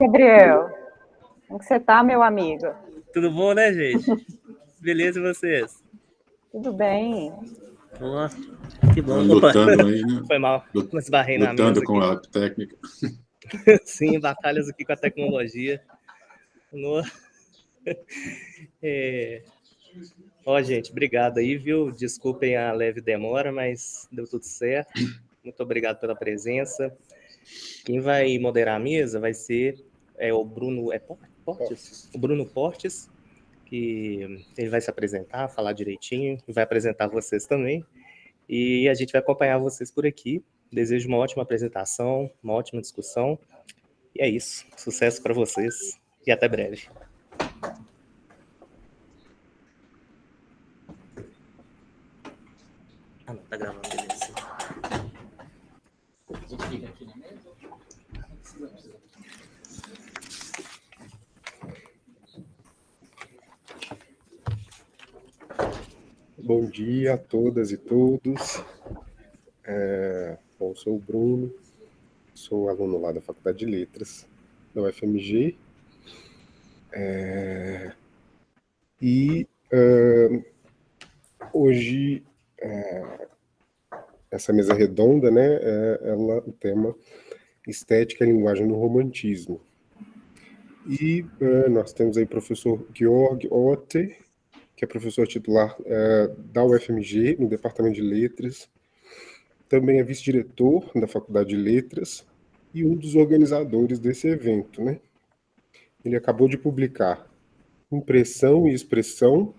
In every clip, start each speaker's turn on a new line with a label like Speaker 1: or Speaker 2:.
Speaker 1: Gabriel, como que você tá, meu amigo?
Speaker 2: Tudo bom, né, gente? Beleza, e vocês?
Speaker 1: Tudo bem.
Speaker 2: Ó, que bom.
Speaker 3: Lutando aí, né?
Speaker 2: Foi mal, mas esbarrei na mesa
Speaker 3: Lutando com
Speaker 2: aqui.
Speaker 3: a técnica.
Speaker 2: Sim, batalhas aqui com a tecnologia. No... Ó, gente, obrigado aí, viu? Desculpem a leve demora, mas deu tudo certo. Muito obrigado pela presença. Quem vai moderar a mesa vai ser o Bruno Portes? O Bruno Portes, que ele vai se apresentar, falar direitinho, e vai apresentar vocês também. E a gente vai acompanhar vocês por aqui. Desejo uma ótima apresentação, uma ótima discussão. E é isso. Sucesso para vocês e até breve. Ah, não, tá gravando, beleza. A gente fica aqui na mesa? Não precisa.
Speaker 4: Bom dia a todas e todos. Bom, sou o Bruno, sou aluno lá da Faculdade de Letras, da UFMG. Hoje, essa mesa redonda, né, o tema Estética e Linguagem no Romantismo. E nós temos aí o professor Georg Otte, que é professor titular da UFMG, no Departamento de Letras. Também é vice-diretor da Faculdade de Letras e um dos organizadores desse evento, né? Ele acabou de publicar Impressão e Expressão,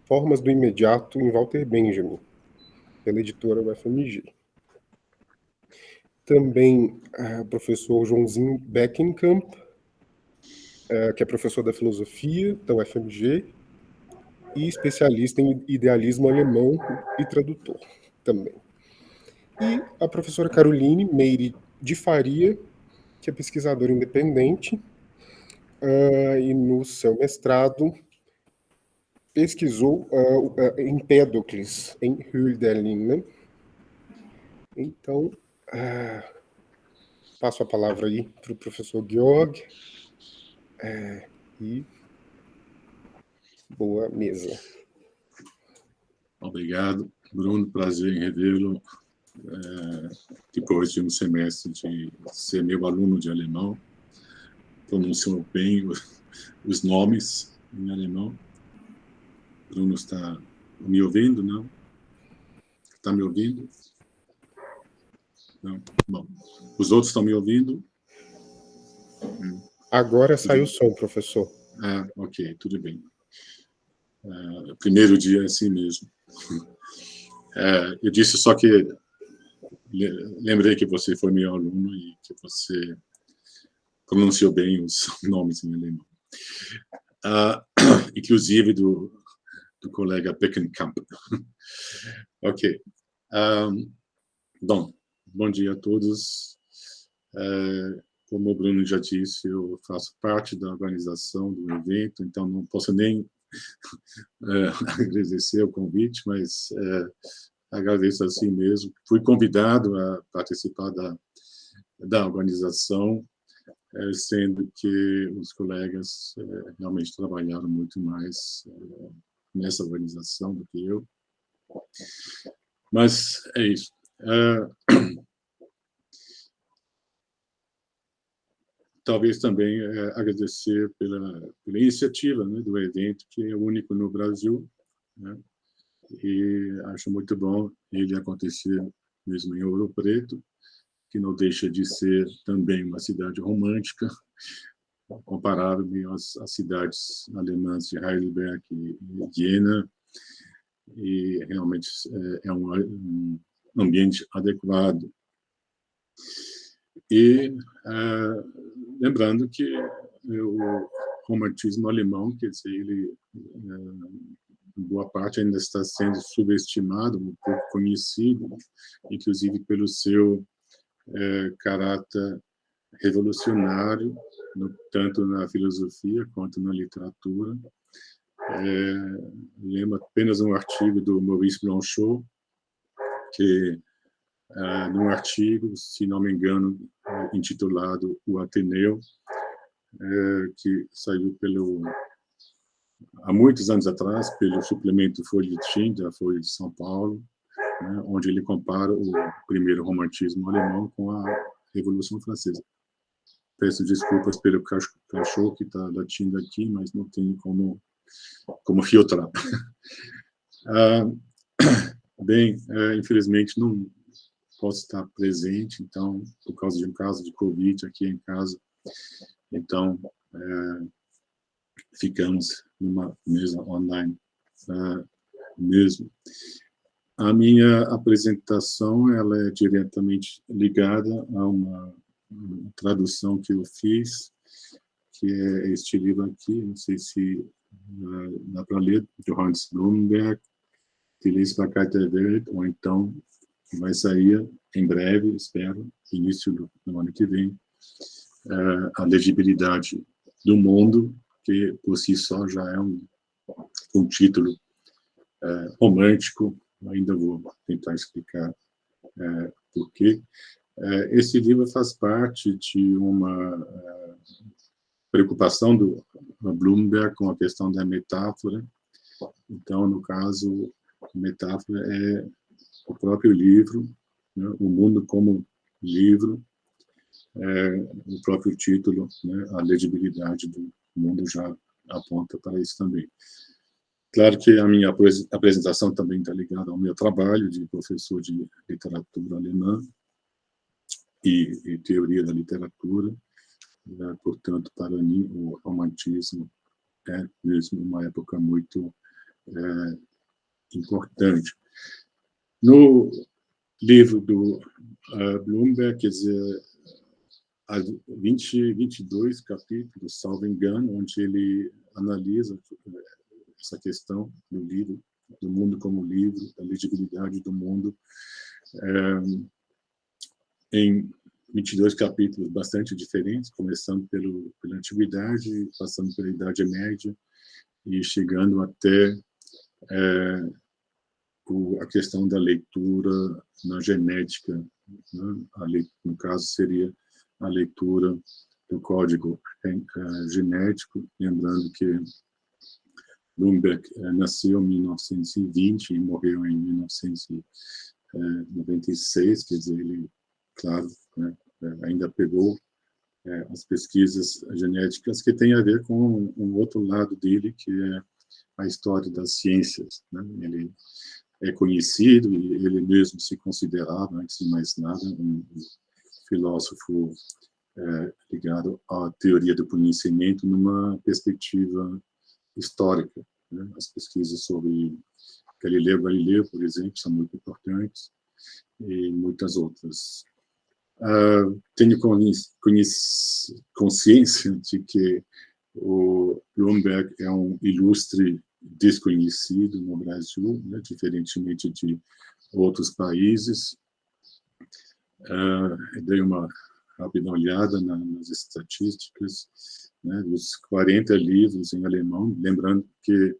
Speaker 4: Formas do Imediato em Walter Benjamin, pela editora UFMG. Também o professor Joãozinho Beckenkamp, que é professor da filosofia da UFMG e especialista em idealismo alemão e tradutor também. E a professora Caroline Meire de Faria, que é pesquisadora independente, e no seu mestrado pesquisou Empédocles, em Hölderlin, né? Então, passo a palavra aí para o professor Georg, e boa mesa.
Speaker 3: Obrigado, Bruno, prazer em revê-lo. Depois de um semestre de ser meu aluno de alemão, pronunciou bem os nomes em alemão. Bruno está me ouvindo, não? Está me ouvindo? Não? Bom, os outros estão me ouvindo?
Speaker 4: Agora saiu o som, professor.
Speaker 3: Ok, tudo bem. Primeiro dia é assim mesmo. Eu disse só que lembrei que você foi meu aluno e que você pronunciou bem os nomes em alemão. Inclusive do colega Beckenkamp. Ok. Bom dia a todos. Como o Bruno já disse, eu faço parte da organização do evento, então não posso nem agradecer o convite, mas agradeço assim mesmo. Fui convidado a participar da organização, sendo que os colegas realmente trabalharam muito mais nessa organização do que eu. Mas é isso. Talvez também agradecer pela iniciativa, né, do evento, que é único no Brasil, né, e acho muito bom ele acontecer mesmo em Ouro Preto, que não deixa de ser também uma cidade romântica, comparável às cidades alemãs de Heidelberg e Viena, e realmente é um ambiente adequado. E lembrando que o romantismo alemão, quer dizer, ele, boa parte ainda está sendo subestimado, um pouco conhecido, inclusive pelo seu caráter revolucionário, tanto na filosofia quanto na literatura. Lembro apenas um artigo do Maurice Blanchot, que, num artigo, se não me engano, intitulado O Ateneu, que saiu há muitos anos atrás pelo suplemento Folha de Tim, da Folha de São Paulo, né, onde ele compara o primeiro romantismo alemão com a Revolução Francesa. Peço desculpas pelo cachorro que está latindo aqui, mas não tenho como filtrar. Bem, infelizmente não posso estar presente, então, por causa de um caso de Covid aqui em casa, então, ficamos numa mesa online mesmo. A minha apresentação ela é diretamente ligada a uma tradução que eu fiz, que é este livro aqui, não sei se dá para ler, de Hans Blumenberg, Die Lesbarkeit der Welt, ou então vai sair em breve, espero, início do ano que vem, a legibilidade do mundo, que por si só já é um título romântico, ainda vou tentar explicar por quê. Esse livro faz parte de uma preocupação do Blumenberg com a questão da metáfora. Então, no caso, a metáfora é o próprio livro, né, o mundo como livro, o próprio título, né, a legibilidade do mundo já aponta para isso também. Claro que a minha apresentação também está ligada ao meu trabalho de professor de literatura alemã e teoria da literatura. Portanto, para mim, o romantismo é mesmo uma época muito importante. No livro do Blumenberg, quer dizer, há 22 capítulos, salvo engano, onde ele analisa essa questão do livro, do mundo como livro, da legibilidade do mundo, em 22 capítulos bastante diferentes, começando pela Antiguidade, passando pela Idade Média e chegando até a questão da leitura na genética, né? No caso seria a leitura do código genético, lembrando que Blumenberg nasceu em 1920 e morreu em 1996, quer dizer, ele, claro, né, ainda pegou as pesquisas genéticas que têm a ver com um outro lado dele, que é a história das ciências, né? Ele é conhecido e ele mesmo se considerava, antes de mais nada, um filósofo ligado à teoria do conhecimento numa perspectiva histórica, né? As pesquisas sobre Galileu, por exemplo, são muito importantes, e muitas outras. Tenho consciência de que o Blumenberg é um ilustre desconhecido no Brasil, né, diferentemente de outros países. Dei uma rápida olhada nas estatísticas, né, dos 40 livros em alemão, lembrando que,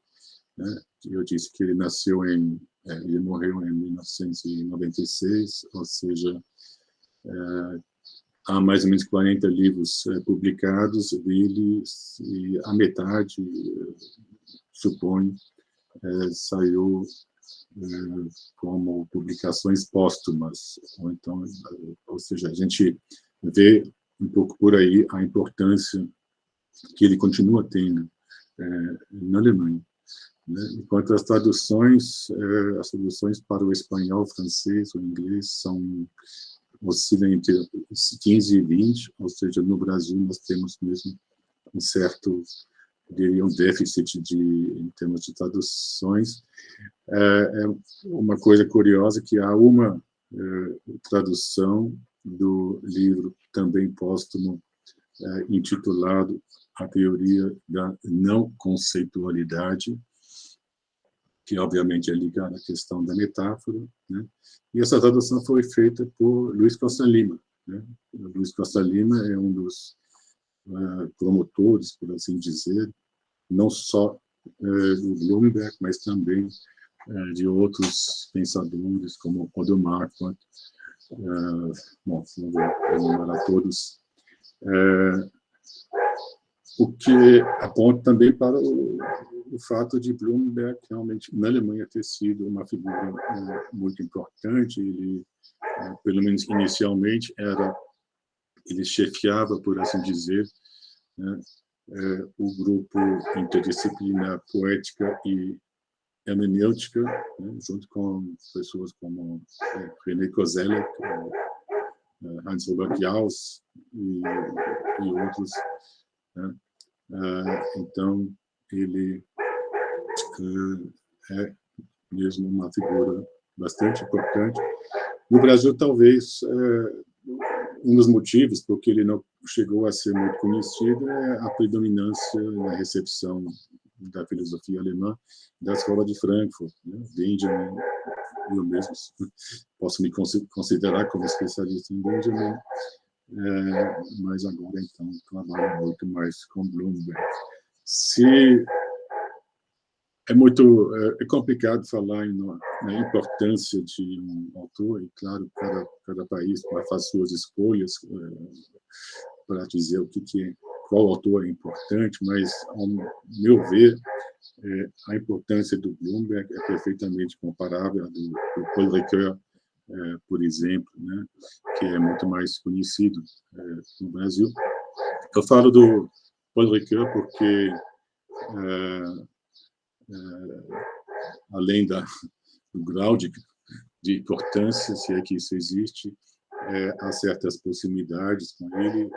Speaker 3: né, eu disse que ele ele morreu em 1996, ou seja, há mais ou menos 40 livros publicados dele, e a metade, suponho, saiu como publicações póstumas, ou seja, a gente vê um pouco por aí a importância que ele continua tendo na Alemanha, né? Enquanto as traduções para o espanhol, francês ou inglês oscilam entre 15 e 20, ou seja, no Brasil nós temos mesmo um certo, diria, um déficit em termos de traduções. É uma coisa curiosa que há uma tradução do livro também póstumo intitulado A Teoria da Não Conceitualidade, que obviamente é ligada à questão da metáfora, né? E essa tradução foi feita por Luiz Costa Lima, né? Luiz Costa Lima é um dos promotores, por assim dizer, não só do Blumenberg, mas também de outros pensadores, como Odo Marquardt, bom, não vou enumerar todos. o que aponta também para o fato de Bloomberg realmente na Alemanha ter sido uma figura muito importante. Ele, pelo menos inicialmente, ele chefiava, por assim dizer, né, o grupo interdisciplinar Poética e Hermenêutica, né, junto com pessoas como René Koselleck, Hans-Robert Gauss e outros, né? Então, ele é mesmo uma figura bastante importante. No Brasil, talvez, um dos motivos por que ele não chegou a ser muito conhecido é a predominância na recepção da filosofia alemã da escola de Frankfurt, né? Benjamin, eu mesmo posso me considerar como especialista em Benjamin, mas agora, então, trabalho muito mais com Bloomberg. É complicado falar na importância de um autor, e, claro, cada país faz suas escolhas para dizer qual autor é importante, mas, ao meu ver, a importância do Bloomberg é perfeitamente comparável à do Paul Ricoeur, por exemplo, né, que é muito mais conhecido no Brasil. Eu falo do Paul Ricoeur porque, além do grau de importância, se é que isso existe, há certas proximidades com ele.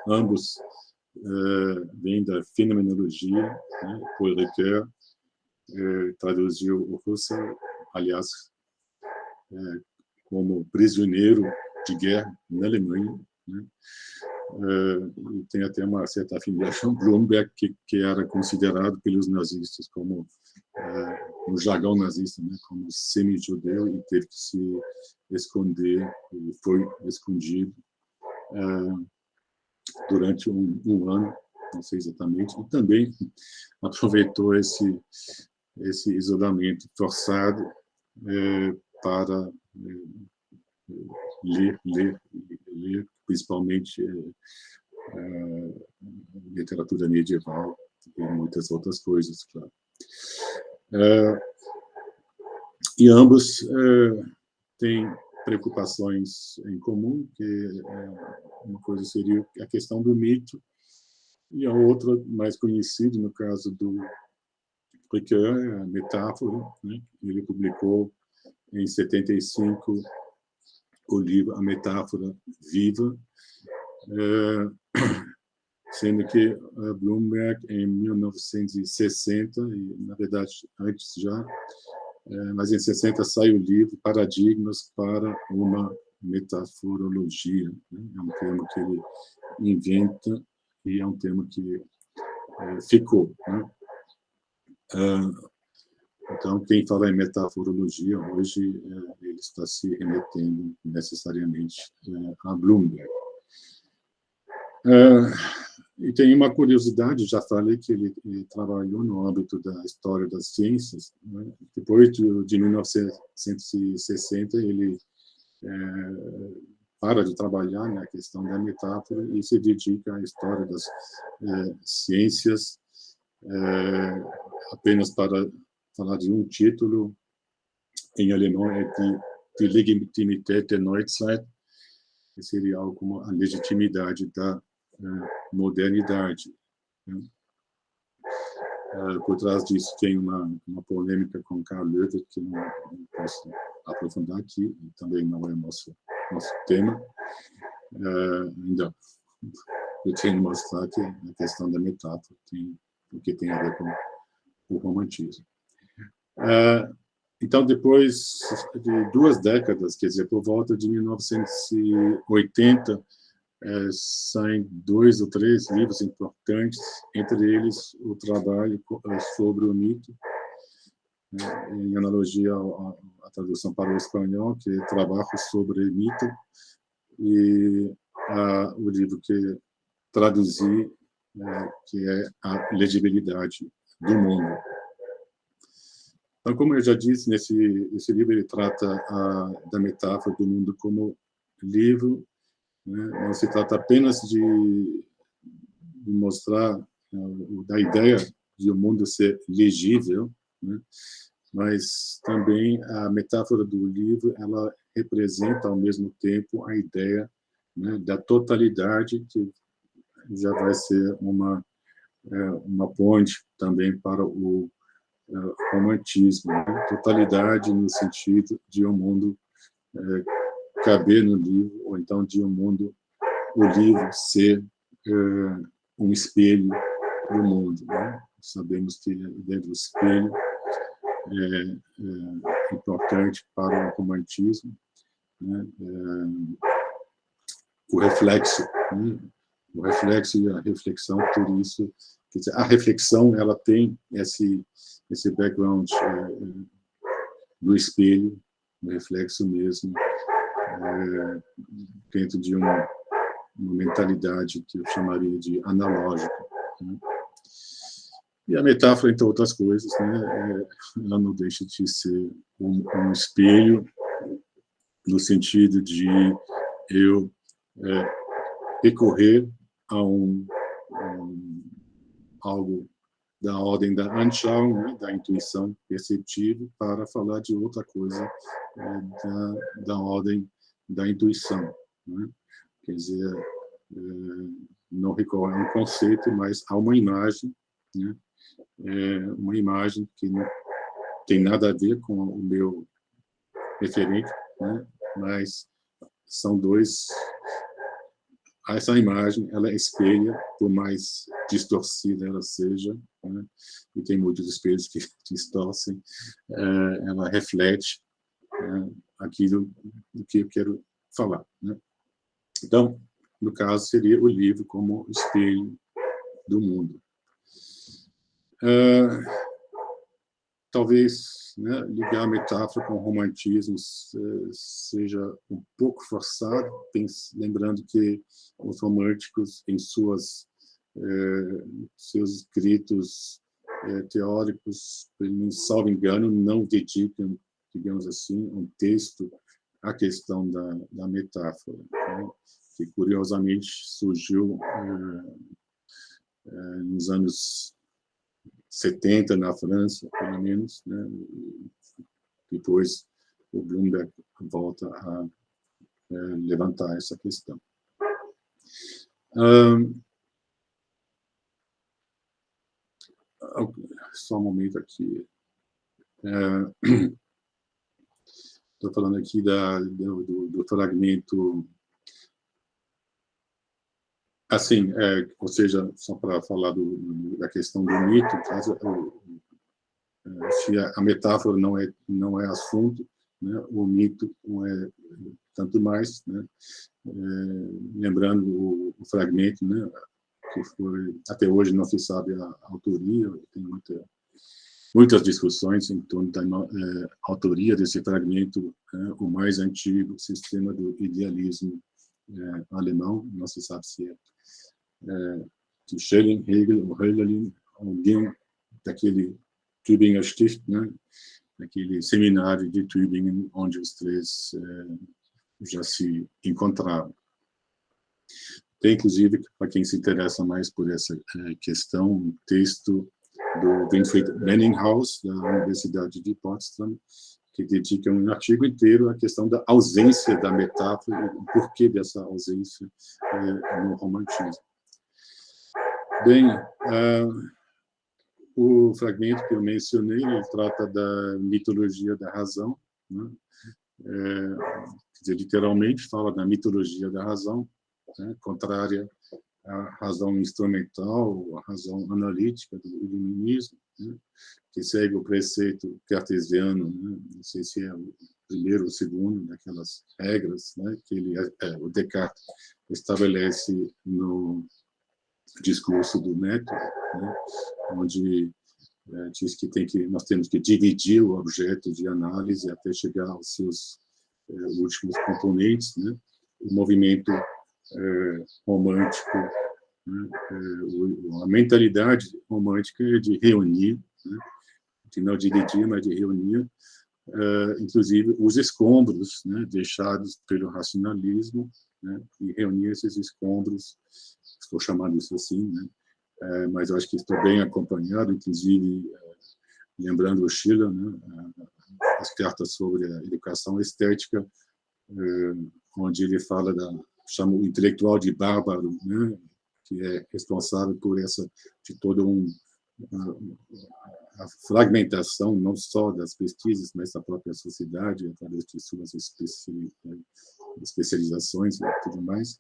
Speaker 3: Ambos vêm da fenomenologia, né? Paul Ricoeur traduziu o Husserl, aliás, como prisioneiro de guerra na Alemanha, né? E tem até uma certa afinidade com Bloomberg, que era considerado pelos nazistas como, no jargão nazista, né, como semi-judeu, e teve que se esconder, e foi escondido durante um ano, não sei exatamente, e também aproveitou esse isolamento forçado para ler, principalmente literatura medieval e muitas outras coisas, claro. E ambos têm preocupações em comum, que uma coisa seria a questão do mito, e a outra, mais conhecida, no caso do Ricoeur, é a metáfora, né? Ele publicou em 75 o livro A Metáfora Viva, sendo que Bloomberg, em 1960, e na verdade antes já, mas em 60 sai o livro Paradigmas para uma Metaforologia, né? É um termo que ele inventa e é um termo que ficou, né? Então, quem fala em metaforologia hoje, ele está se remetendo necessariamente a Bloomberg. E tem uma curiosidade, já falei que ele trabalhou no âmbito da história das ciências, né? Depois de 1960, ele para de trabalhar na questão da metáfora e se dedica à história das ciências, apenas para falar de um título, em alemão é Die Legitimität der Neuzeit, que seria algo como a legitimidade da modernidade, né? Por trás disso tem uma polêmica com Karl Löwith, que não posso aprofundar aqui, também não é nosso tema. Ainda eu tenho que mostrar que a questão da metáfora tem o que tem a ver com o romantismo. Então, depois de 2 décadas, quer dizer, por volta de 1980, saem 2 ou 3 livros importantes, entre eles o trabalho sobre o mito, né, em analogia à tradução para o espanhol, que é Trabalho sobre Mito, e o livro que traduzi, que é A Legibilidade do Mundo. Então, como eu já disse, esse livro ele trata da metáfora do mundo como livro, né? Não se trata apenas de mostrar da ideia de o mundo ser legível, né? Mas também a metáfora do livro, ela representa ao mesmo tempo a ideia, né, da totalidade, que já vai ser uma ponte também para o romantismo, né? Totalidade no sentido de um mundo caber no livro, ou então de o livro ser um espelho do mundo, né? Sabemos que a ideia do espelho é importante para o romantismo, né? O reflexo, né? O reflexo e a reflexão, por isso, quer dizer, a reflexão, ela tem esse background do espelho, do reflexo mesmo, dentro de uma mentalidade que eu chamaria de analógica, né? E a metáfora, entre outras coisas, né, ela não deixa de ser um espelho, no sentido de eu recorrer a algo da ordem da Anschauung, né, da intuição perceptível, para falar de outra coisa da ordem da intuição, né? Quer dizer, não recorre a um conceito, mas a uma imagem, né? Uma imagem que não tem nada a ver com o meu referente, né? Mas são dois. Essa imagem, ela espelha, por mais distorcida ela seja, né? E tem muitos espelhos que distorcem, ela reflete aquilo do que eu quero falar, né? Então, no caso, seria o livro como espelho do mundo. Talvez, né, ligar a metáfora com o romantismo seja um pouco forçado, lembrando que os românticos, em seus escritos teóricos, salvo engano, não dedicam, digamos assim, um texto à questão da metáfora, né, que curiosamente surgiu nos anos 70 na França, pelo menos, né? Depois o Bloomberg volta a levantar essa questão. Só um momento aqui. Estou falando aqui do fragmento. Assim, ou seja, só para falar da questão do mito, caso se a metáfora não é assunto, né, o mito não é tanto mais, né? Lembrando o fragmento, né, que foi até hoje não se sabe a autoria, tem muitas discussões em torno da autoria desse fragmento, o mais antigo sistema do idealismo alemão, não se sabe se é de Schelling, Hegel ou Hölderlin, alguém daquele Tübinger Stift, né, daquele seminário de Tübingen, onde os três já se encontravam. Tem, inclusive, para quem se interessa mais por essa questão, um texto do Winfried Benninghaus, da Universidade de Potsdam, que dedica um artigo inteiro à questão da ausência da metáfora e o porquê dessa ausência no romantismo. Bem, o fragmento que eu mencionei, ele trata da mitologia da razão, né? Quer dizer, literalmente fala da mitologia da razão, né? Contrária à razão instrumental, à razão analítica do iluminismo, né? Que segue o preceito cartesiano, né? Não sei se é o primeiro ou o segundo daquelas regras, né? Que o Descartes estabelece no discurso do método, né, onde diz que nós temos que dividir o objeto de análise até chegar aos seus últimos componentes, né? O movimento romântico, né? A mentalidade romântica é de reunir, né? De não dividir, mas de reunir, inclusive os escombros, né, deixados pelo racionalismo, né, e reunir esses escombros, estou chamando isso assim, né, mas eu acho que estou bem acompanhado, inclusive lembrando o Schiller, né, as cartas sobre a educação estética, onde ele fala chama o intelectual de bárbaro, né, que é responsável por de todo a fragmentação, não só das pesquisas, mas da própria sociedade, através de suas especializações e tudo mais,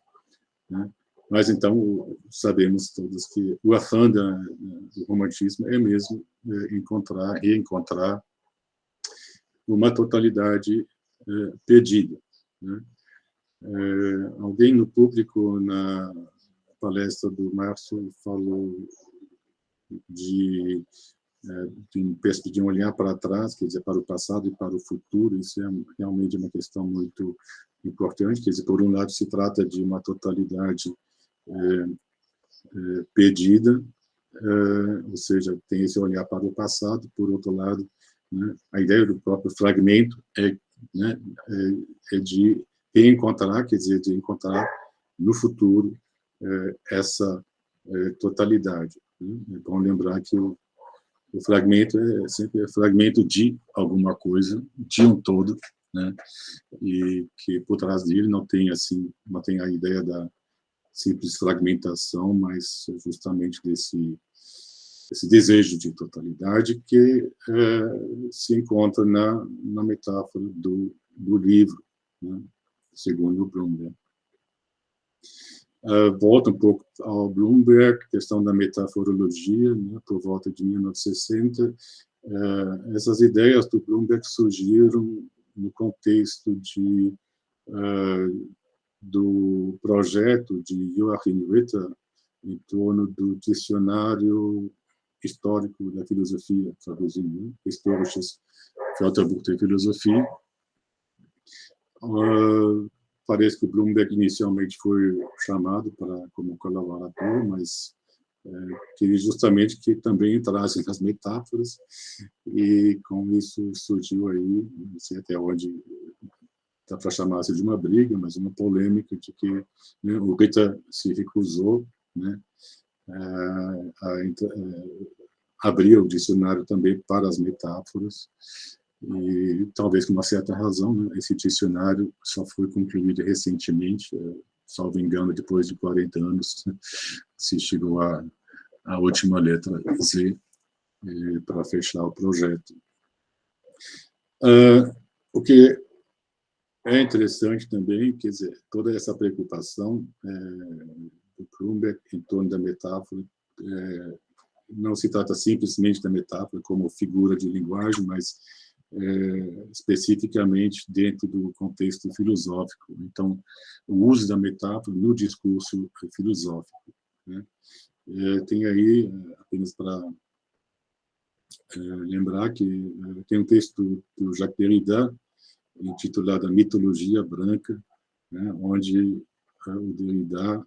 Speaker 3: né? Mas, então, sabemos todos que o afã do romantismo é mesmo reencontrar uma totalidade perdida, né? Alguém no público, na palestra do Márcio, falou de um olhar para trás, quer dizer, para o passado e para o futuro. Isso é realmente uma questão muito importante. Quer dizer, por um lado, se trata de uma totalidade perdida, ou seja, tem esse olhar para o passado. Por outro lado, né, a ideia do próprio fragmento é de reencontrar, quer dizer, de encontrar no futuro essa totalidade, né? É bom lembrar que o fragmento é sempre fragmento de alguma coisa, de um todo, né? E que por trás dele não tem a ideia da simples fragmentação, mas justamente desse desejo de totalidade que se encontra na metáfora do livro, né? Segundo o Bloomberg. Volta um pouco ao Bloomberg, questão da metaforologia, né, por volta de 1960. Essas ideias do Bloomberg surgiram no contexto do projeto de Joachim Ritter em torno do dicionário histórico da filosofia, traduzindo, né? Historisches Wörterbuch der Philosophie. Parece que o Bloomberg inicialmente foi chamado como colaborador, mas queria justamente que também entrassem nas metáforas, e com isso surgiu aí, não sei até onde dá para chamar-se de uma briga, mas uma polêmica de que, né, o Ritter se recusou, né, a abrir o dicionário também para as metáforas. E talvez com uma certa razão, né, esse dicionário só foi concluído recentemente, salvo engano, depois de 40 anos, né, se chegou à última letra Z para fechar o projeto. O que é interessante também, quer dizer, toda essa preocupação do Bloomberg em torno da metáfora, não se trata simplesmente da metáfora como figura de linguagem, mas especificamente dentro do contexto filosófico. Então, o uso da metáfora no discurso filosófico, né? Tem aí, apenas para lembrar, que tem um texto do Jacques Derrida, intitulado A Mitologia Branca, né, onde o Derrida,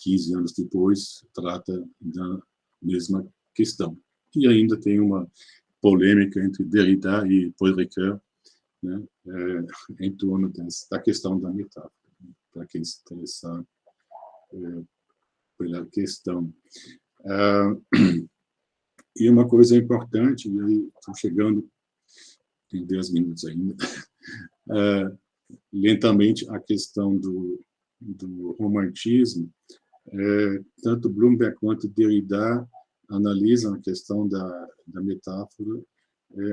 Speaker 3: 15 anos depois, trata da mesma questão. E ainda tem uma polêmica entre Derrida e Paul Ricoeur, né, em torno da questão da metáfora, para quem se interessar pela questão. E uma coisa importante, e aí estou chegando, tem 10 minutos ainda, lentamente, a questão do romantismo. Tanto Bloomberg quanto Derrida analisam a questão da metáfora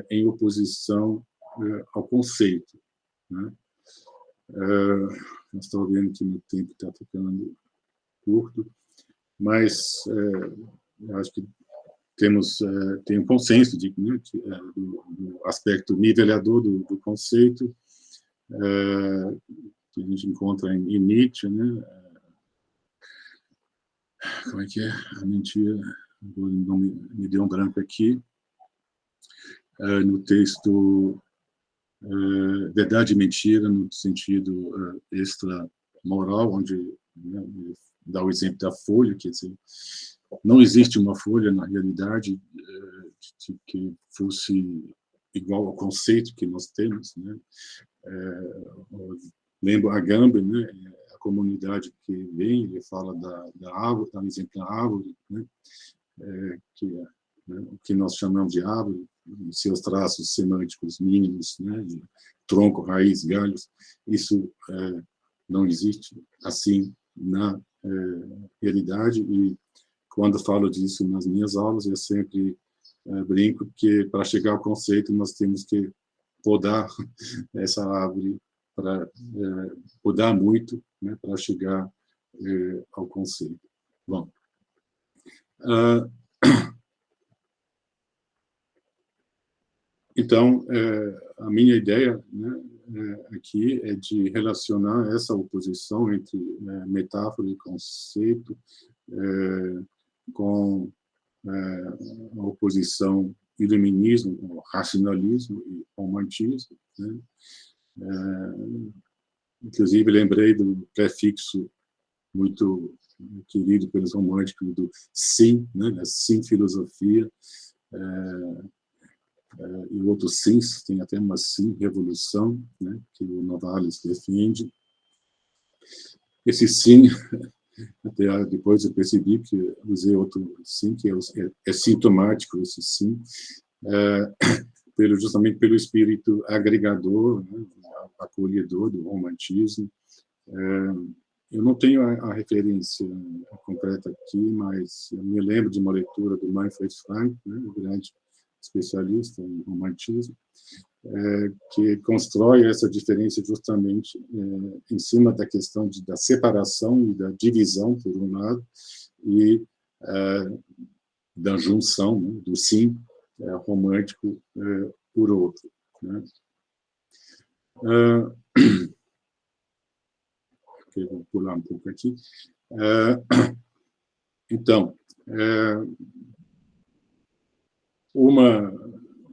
Speaker 3: em oposição ao conceito, né? Estou vendo que meu tempo está ficando curto, mas acho que tem um consenso né, do aspecto nivelador do conceito, que a gente encontra em Nietzsche, né? Como é que é? A mentira, não me deu um branco aqui. No texto Verdade e Mentira, no sentido extra-moral, onde, né, dá o exemplo da folha, quer dizer, não existe uma folha, na realidade, que fosse igual ao conceito que nós temos, né? Lembro Agamben, né? A comunidade que vem, ele fala da árvore, dá um exemplo da árvore, né? que é, né, o que nós chamamos de árvore, e seus traços semânticos mínimos, né, de tronco, raiz, galhos, isso não existe assim na realidade, e quando falo disso nas minhas aulas, eu sempre brinco que para chegar ao conceito nós temos que podar essa árvore, para podar muito, né, para chegar ao conceito. Bom, então, a minha ideia, né, aqui é de relacionar essa oposição entre metáfora e conceito com a oposição iluminismo, racionalismo e romantismo, né? Inclusive, lembrei do prefixo muito querido pelos românticos do sim, né, da sim filosofia, e o outro sim, tem até uma sim revolução, né, que o Novalis defende. Esse sim, até depois eu percebi que usei outro sim, que é sintomático esse sim, justamente pelo espírito agregador, né, acolhedor do romantismo. Eu não tenho a referência concreta aqui, mas eu me lembro de uma leitura do Manfred Frank, né, um grande especialista em romantismo, que constrói essa diferença justamente em cima da questão da separação e da divisão, por um lado, e da junção, né, do sim romântico por outro, né? Vou pular um pouco aqui. Então, um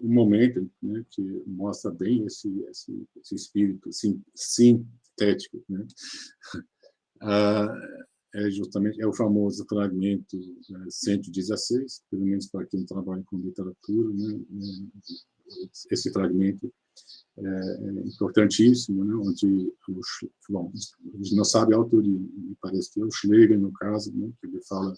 Speaker 3: momento, né, que mostra bem esse espírito sintético, né, justamente o famoso fragmento 116, pelo menos para quem trabalha com literatura, né, esse fragmento é importantíssimo, né, onde bom, a gente não sabe a autoria, me parece que é o Schlegel, no caso, né, que ele fala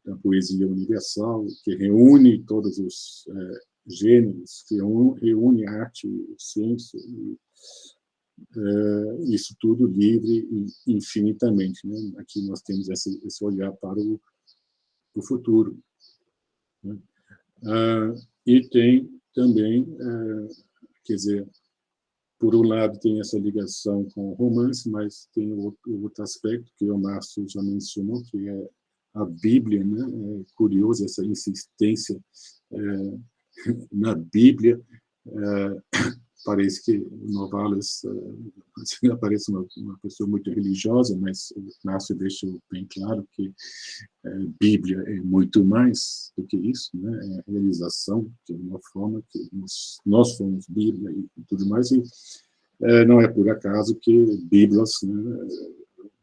Speaker 3: da poesia universal, que reúne todos os gêneros, que reúne arte e ciência, e isso tudo livre e infinitamente, né? Aqui nós temos esse olhar para o futuro, né? E tem também, quer dizer, por um lado tem essa ligação com o romance, mas tem outro aspecto que o Márcio já mencionou, que é a Bíblia, né? É curioso essa insistência na Bíblia. Parece que o Novalis parece uma pessoa muito religiosa, mas o Márcio deixou bem claro que Bíblia é muito mais do que isso, né? É a realização de uma forma que nós somos Bíblia e tudo mais, e não é por acaso que Bíblias, né,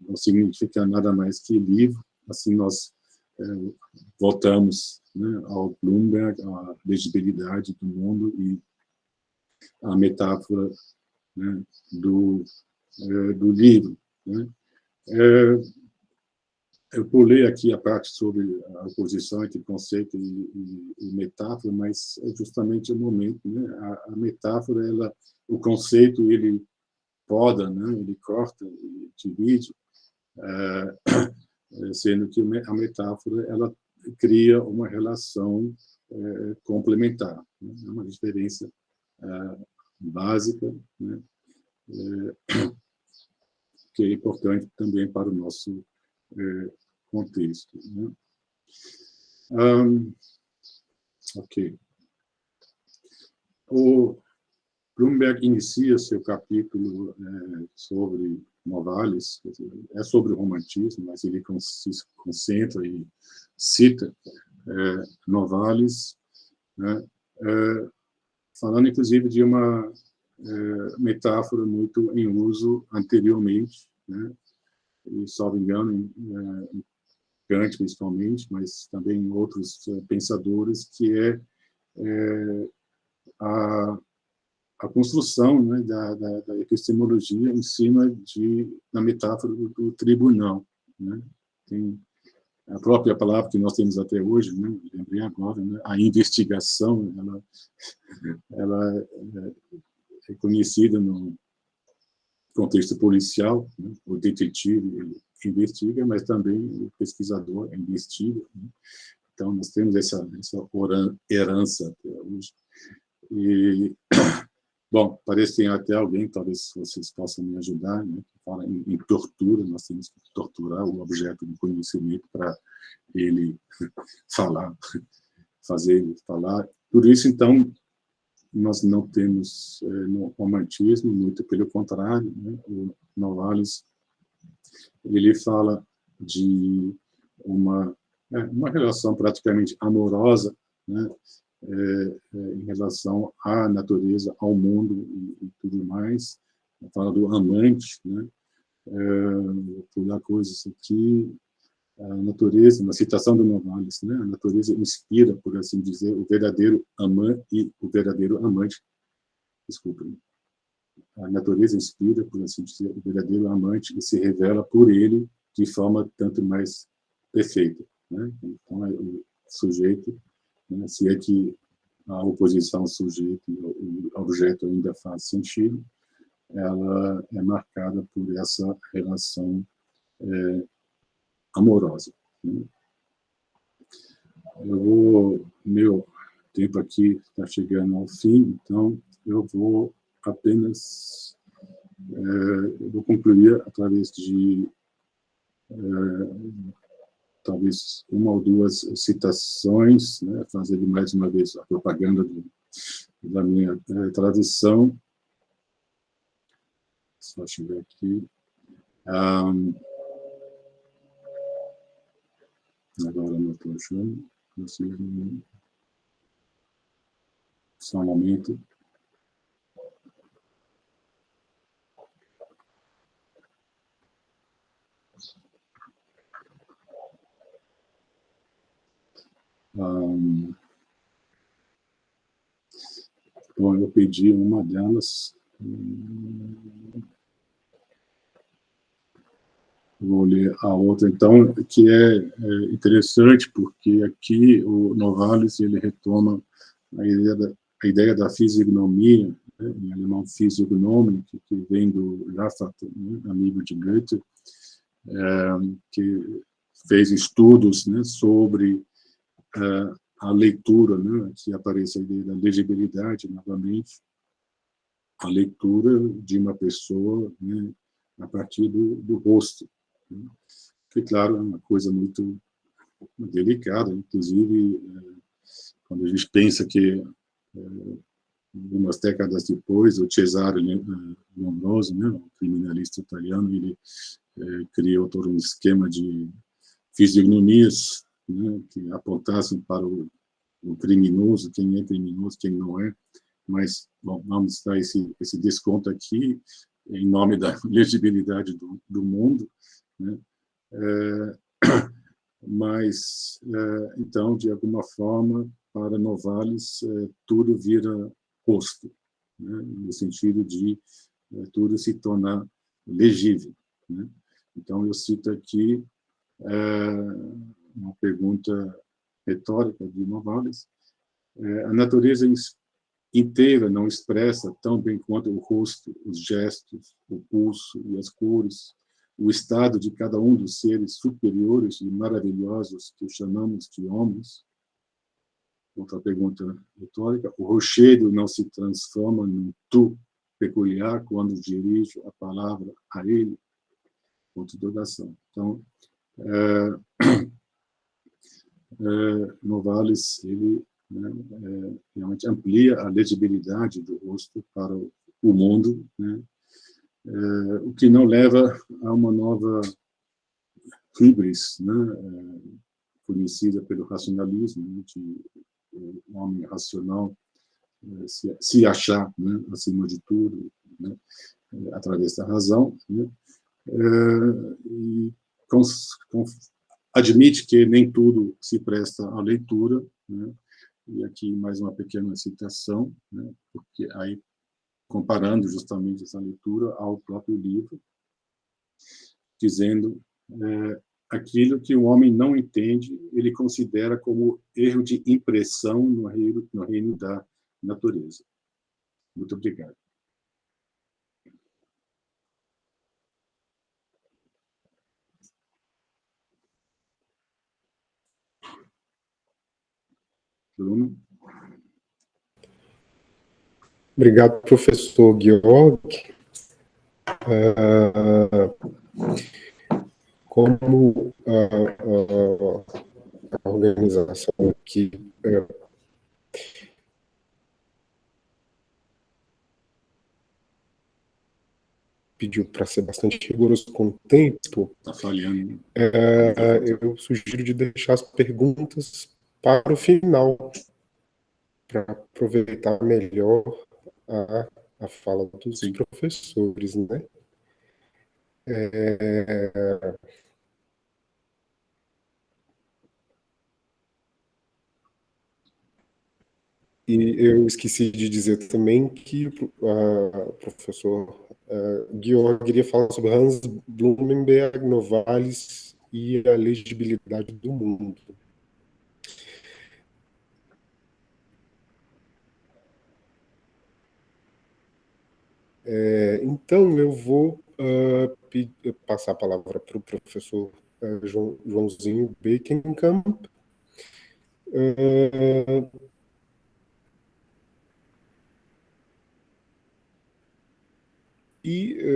Speaker 3: não significa nada mais que livro. Assim nós voltamos, né, ao Bloomberg, à legibilidade do mundo e a metáfora, né, do livro, né? Eu pulei aqui a parte sobre a oposição entre conceito e metáfora, mas é justamente o momento, né? A metáfora, o conceito, ele poda, né? Ele corta, ele divide, sendo que a metáfora ela cria uma relação complementar, né? É uma diferença básica, né? Que é importante também para o nosso contexto, né? Ok. O Bloomberg inicia seu capítulo sobre Novalis, é sobre o romantismo, mas ele se concentra e cita Novalis, né? Falando inclusive de uma metáfora muito em uso anteriormente, né? E, salvo engano, em Kant principalmente, mas também em outros pensadores, que é a construção, né, da epistemologia em cima da metáfora do tribunal, né? Tem a própria palavra que nós temos até hoje, né? Lembrei agora, né? A investigação, ela é conhecida no contexto policial, né? O detetive ele investiga, mas também o pesquisador investiga, né? Então, nós temos essa herança até hoje. E, bom, parece que tem até alguém, talvez vocês possam me ajudar, né, que fala em tortura. Nós temos que torturar o objeto do conhecimento para ele falar, fazer ele falar. Por isso, então, nós não temos no romantismo, muito pelo contrário, né? O Novalis ele fala de uma relação praticamente amorosa, né? Em relação à natureza, ao mundo e tudo mais. Fala do amante, né? Vou pular coisas aqui. A natureza, na citação do Novalis, né? A natureza inspira, por assim dizer, o verdadeiro amante e o verdadeiro amante. Desculpe. A natureza inspira, por assim dizer, o verdadeiro amante e se revela por ele de forma tanto mais perfeita, né? Então, o sujeito, né? Se é que a oposição sujeito e objeto ainda faz sentido, ela é marcada por essa relação amorosa, né? Meu tempo aqui está chegando ao fim, então eu vou apenas vou concluir através de talvez uma ou duas citações, né, fazendo mais uma vez a propaganda da minha tradução. Só chegar aqui. Agora não estou achando. Só um momento. Bom, eu pedi uma delas. Vou ler a outra, então, que é interessante, porque aqui o Novalis ele retoma a ideia da fisionomia, né, em alemão Physiognomik, que vem do Lafat, né, amigo de Goethe, que fez estudos, né, sobre a leitura, né, que aparece a ideia da legibilidade, novamente, a leitura de uma pessoa, né, a partir do rosto. Né, que, claro, é uma coisa muito delicada, inclusive, quando a gente pensa que, algumas décadas depois, o Cesare Lombroso, né, o criminalista italiano, ele criou todo um esquema de fisionomias, né, que apontassem para o criminoso, quem é criminoso, quem não é. Mas, bom, vamos dar esse desconto aqui, em nome da legibilidade do mundo, né? Mas, então, de alguma forma, para Novalis, tudo vira rosto, né? No sentido de tudo se tornar legível, né? Então, eu cito aqui uma pergunta retórica de Novalis. A natureza inteira não expressa tão bem quanto o rosto, os gestos, o pulso e as cores, o estado de cada um dos seres superiores e maravilhosos que chamamos de homens? Outra pergunta retórica. O rochedo não se transforma num tu peculiar quando dirijo a palavra a ele? Ponto de interrogação. Então, Novalis, ele, né, realmente amplia a legibilidade do rosto para o mundo, né, o que não leva a uma nova híbris, né, conhecida pelo racionalismo, né, de o homem racional se achar, né, acima de tudo, né, através da razão, né, e admite que nem tudo se presta à leitura, né, e aqui mais uma pequena citação, né, porque aí comparando justamente essa leitura ao próprio livro, dizendo aquilo que o homem não entende, ele considera como erro de impressão no reino da natureza. Muito obrigado. Bruno?
Speaker 4: Obrigado, professor Georg. Como a organização aqui pediu para ser bastante rigoroso com o tempo,
Speaker 3: Está falhando.
Speaker 4: eu sugiro de deixar as perguntas para o final, para aproveitar melhor a fala dos
Speaker 3: Sim.
Speaker 4: professores, né? E eu esqueci de dizer também que o professor Georg iria falar sobre Hans Blumenberg, Novalis e a legibilidade do mundo. Então, eu vou passar a palavra para o professor Joãozinho Bekenkamp.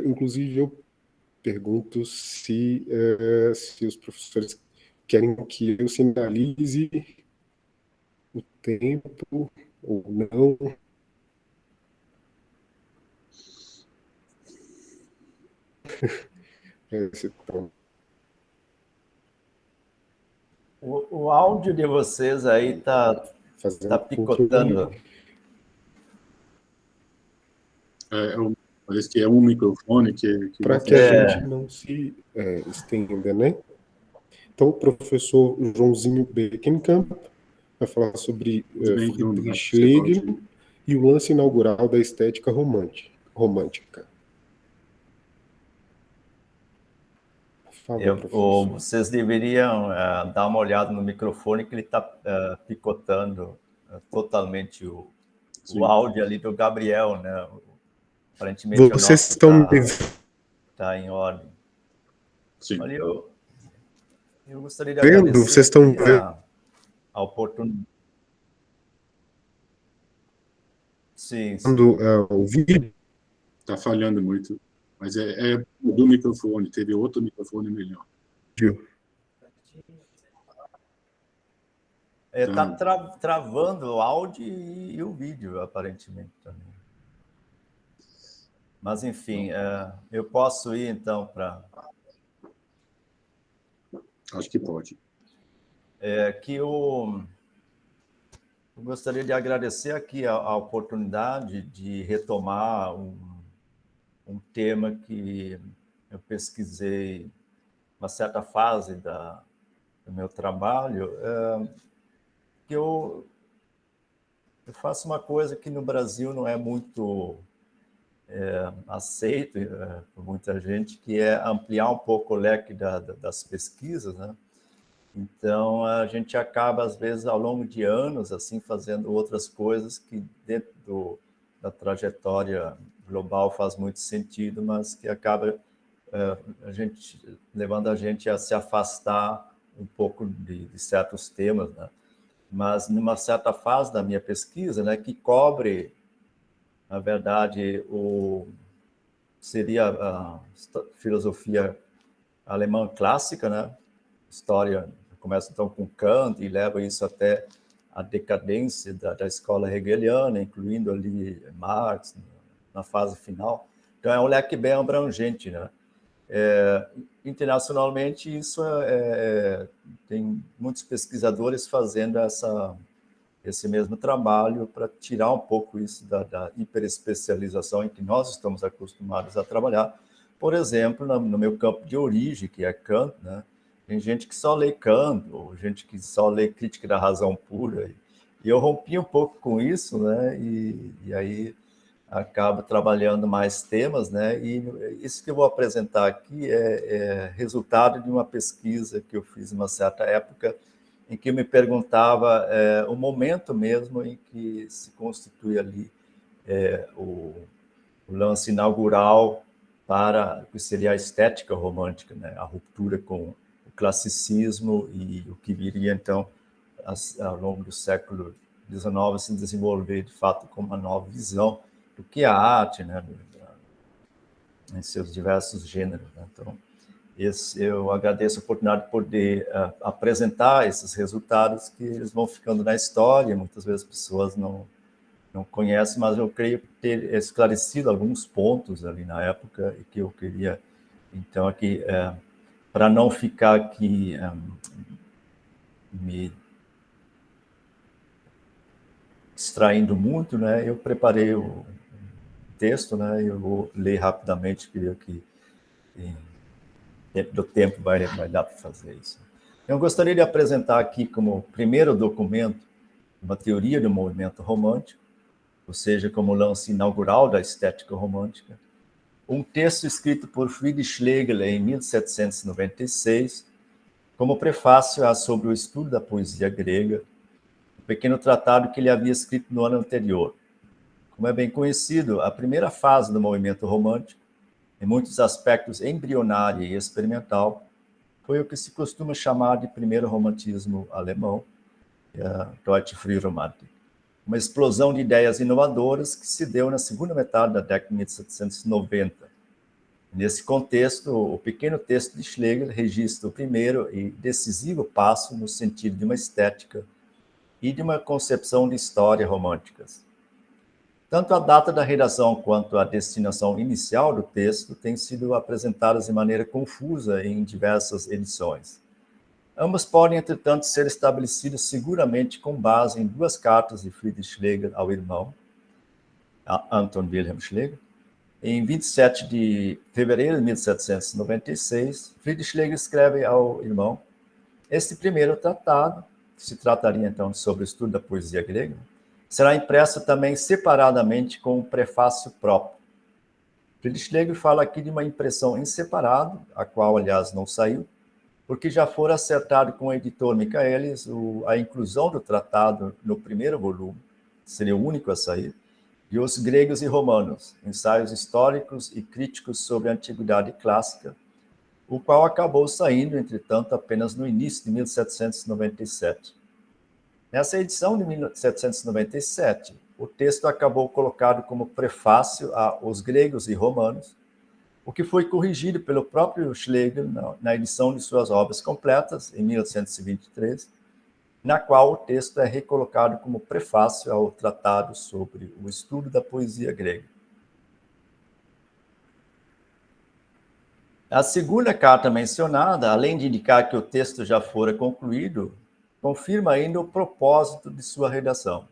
Speaker 4: Inclusive, eu pergunto se os professores querem que eu sinalize o tempo ou não.
Speaker 5: O áudio de vocês aí tá picotando.
Speaker 3: Parece que é um microfone que
Speaker 4: para que a gente não se estenda, né? Então, o professor Joãozinho Bekenkamp vai falar sobre Friedrich Schlegel e o lance inaugural da estética romântica. Favor,
Speaker 5: vocês deveriam dar uma olhada no microfone, que ele está picotando totalmente o áudio ali do Gabriel, né? Aparentemente
Speaker 4: vocês estão
Speaker 5: tá em ordem.
Speaker 3: Sim.
Speaker 5: Olha, eu gostaria de agradecer
Speaker 4: vocês estão vendo
Speaker 5: a oportunidade. Sim.
Speaker 4: O vídeo
Speaker 3: está falhando muito, mas é do microfone. Teve outro microfone melhor.
Speaker 5: Está travando o áudio e o vídeo, aparentemente, também. Mas, enfim, eu posso ir, então, para...
Speaker 3: Acho que pode.
Speaker 5: Eu gostaria de agradecer aqui a oportunidade de retomar um tema que eu pesquisei uma certa fase do meu trabalho, que eu faço uma coisa que no Brasil não é muito aceito por muita gente, que é ampliar um pouco o leque das pesquisas, né? Então, a gente acaba, às vezes, ao longo de anos, assim, fazendo outras coisas que dentro da trajetória global faz muito sentido, mas que acaba levando a gente a se afastar um pouco de certos temas, né? Mas, numa certa fase da minha pesquisa, né, que cobre, na verdade, seria a filosofia alemã clássica, né? História começa então com Kant e leva isso até a decadência da escola hegeliana, incluindo ali Marx na fase final. Então é um leque bem abrangente, né? Internacionalmente isso tem muitos pesquisadores fazendo esse mesmo trabalho para tirar um pouco isso da hiperespecialização em que nós estamos acostumados a trabalhar. Por exemplo, no meu campo de origem, que é Kant, né? Tem gente que só lê Kant, ou gente que só lê Crítica da Razão Pura. E eu rompi um pouco com isso, né? E aí acabo trabalhando mais temas, né? E isso que eu vou apresentar aqui é resultado de uma pesquisa que eu fiz em uma certa época, em que eu me perguntava o momento mesmo em que se constitui ali o lance inaugural para o que seria a estética romântica, né? A ruptura com o classicismo e o que viria, então, ao longo do século XIX, se desenvolver, de fato, como uma nova visão do que é a arte, né? Em seus diversos gêneros, né? Então, eu agradeço a oportunidade de poder apresentar esses resultados, que eles vão ficando na história, muitas vezes as pessoas não conhecem, mas eu creio ter esclarecido alguns pontos ali na época e que eu queria, então, aqui, para não ficar aqui me distraindo muito, né, eu preparei o texto, né, eu vou ler rapidamente, creio que dentro do tempo vai dar para fazer isso. Eu gostaria de apresentar aqui como primeiro documento uma teoria do movimento romântico, ou seja, como lance inaugural da estética romântica, um texto escrito por Friedrich Schlegel em 1796, como prefácio sobre o estudo da poesia grega, um pequeno tratado que ele havia escrito no ano anterior. Como é bem conhecido, a primeira fase do movimento romântico, em muitos aspectos embrionária e experimental, foi o que se costuma chamar de primeiro romantismo alemão, Deutsche Frühromantik, uma explosão de ideias inovadoras que se deu na segunda metade da década de 1790. Nesse contexto, o pequeno texto de Schlegel registra o primeiro e decisivo passo no sentido de uma estética e de uma concepção de história românticas. Tanto a data da redação quanto a destinação inicial do texto têm sido apresentadas de maneira confusa em diversas edições. Ambas podem, entretanto, ser estabelecidas seguramente com base em duas cartas de Friedrich Schlegel ao irmão, Anton Wilhelm Schlegel. Em 27 de fevereiro de 1796, Friedrich Schlegel escreve ao irmão: este primeiro tratado, que se trataria então sobre o estudo da poesia grega, será impresso também separadamente com um prefácio próprio. Friedrich Schlegel fala aqui de uma impressão em separado, a qual, aliás, não saiu, porque já fora acertado com o editor Michaelis a inclusão do tratado no primeiro volume, seria o único a sair, de Os Gregos e Romanos, ensaios históricos e críticos sobre a antiguidade clássica, o qual acabou saindo, entretanto, apenas no início de 1797. Nessa edição de 1797, o texto acabou colocado como prefácio a Os Gregos e Romanos, o que foi corrigido pelo próprio Schlegel na edição de suas obras completas, em 1823, na qual o texto é recolocado como prefácio ao tratado sobre o estudo da poesia grega. A segunda carta mencionada, além de indicar que o texto já fora concluído, confirma ainda o propósito de sua redação.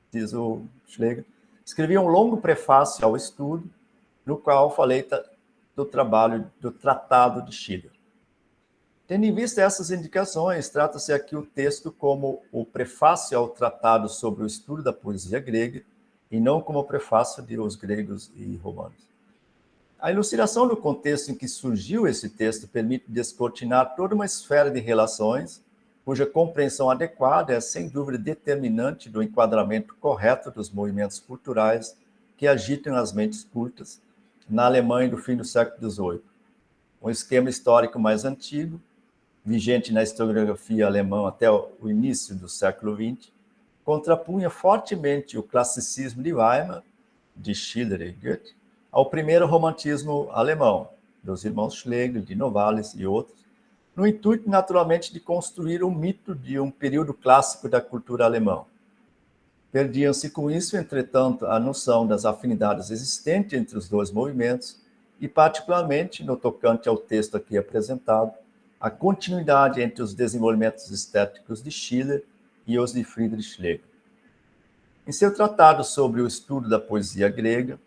Speaker 5: Diz o Schlegel: escrevi um longo prefácio ao estudo, no qual falei do trabalho do Tratado de Schiller. Tendo em vista essas indicações, trata-se aqui o texto como o prefácio ao Tratado sobre o estudo da poesia grega e não como o prefácio de Os Gregos e Romanos. A elucidação do contexto em que surgiu esse texto permite descortinar toda uma esfera de relações, cuja compreensão adequada é, sem dúvida, determinante do enquadramento correto dos movimentos culturais que agitam as mentes cultas na Alemanha do fim do século XVIII. Um esquema histórico mais antigo, vigente na historiografia alemã até o início do século XX, contrapunha fortemente o classicismo de Weimar, de Schiller e Goethe, ao primeiro romantismo alemão, dos irmãos Schlegel, de Novalis e outros, no intuito, naturalmente, de construir um mito de um período clássico da cultura alemã. Perdiam-se com isso, entretanto, a noção das afinidades existentes entre os dois movimentos e, particularmente, no tocante ao texto aqui apresentado, a continuidade entre os desenvolvimentos estéticos de Schiller e os de Friedrich Schlegel. Em seu tratado sobre o estudo da poesia grega,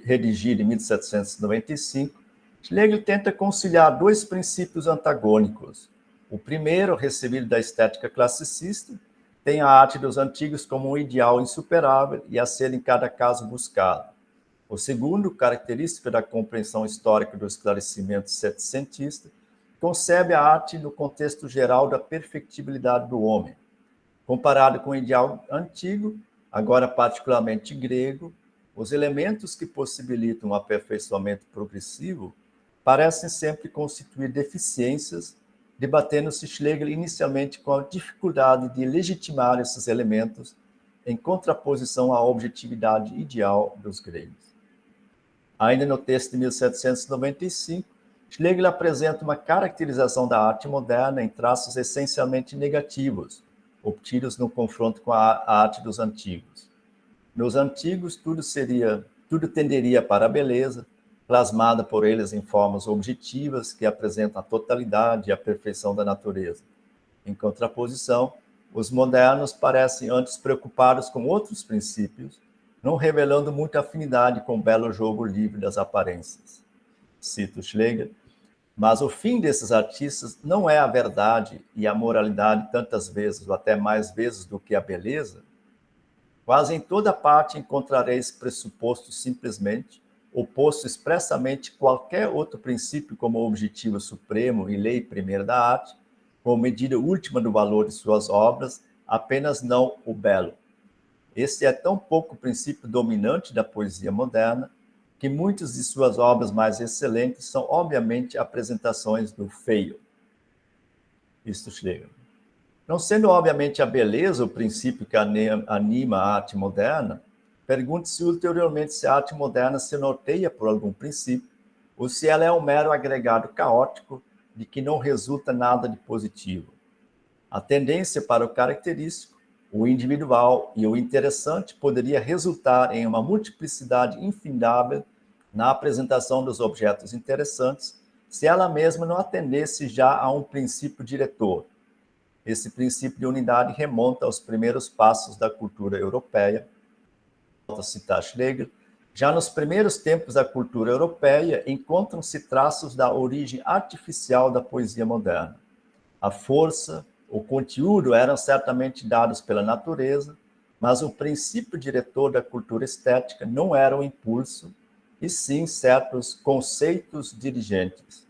Speaker 5: redigido em 1795, Schlegel tenta conciliar dois princípios antagônicos. O primeiro, recebido da estética classicista, tem a arte dos antigos como um ideal insuperável e a ser em cada caso buscado. O segundo, característica da compreensão histórica do esclarecimento setecentista, concebe a arte no contexto geral da perfectibilidade do homem. Comparado com o ideal antigo, agora particularmente grego, os elementos que possibilitam o aperfeiçoamento progressivo parecem sempre constituir deficiências, debatendo-se Schlegel inicialmente com a dificuldade de legitimar esses elementos em contraposição à objetividade ideal dos gregos. Ainda no texto de 1795, Schlegel apresenta uma caracterização da arte moderna em traços essencialmente negativos, obtidos no confronto com a arte dos antigos. Nos antigos, tudo tenderia para a beleza, plasmada por eles em formas objetivas que apresentam a totalidade e a perfeição da natureza. Em contraposição, os modernos parecem antes preocupados com outros princípios, não revelando muita afinidade com o belo jogo livre das aparências. Cito Schlegel: mas o fim desses artistas não é a verdade e a moralidade tantas vezes, ou até mais vezes do que a beleza. Quase em toda parte encontrareis pressuposto simplesmente, oposto expressamente qualquer outro princípio como objetivo supremo e lei primeira da arte, como medida última do valor de suas obras, apenas não o belo. Esse é tão pouco o princípio dominante da poesia moderna, que muitas de suas obras mais excelentes são, obviamente, apresentações do feio. Isto Schlegel. Não sendo, obviamente, a beleza o princípio que anima a arte moderna, pergunte-se ulteriormente se a arte moderna se norteia por algum princípio, ou se ela é um mero agregado caótico de que não resulta nada de positivo. A tendência para o característico, o individual e o interessante poderia resultar em uma multiplicidade infindável na apresentação dos objetos interessantes, se ela mesma não atendesse já a um princípio diretor. Esse princípio de unidade remonta aos primeiros passos da cultura europeia. Volto a citar Schlegel. Já nos primeiros tempos da cultura europeia, encontram-se traços da origem artificial da poesia moderna. A força, o conteúdo eram certamente dados pela natureza, mas o princípio diretor da cultura estética não era o impulso, e sim certos conceitos dirigentes.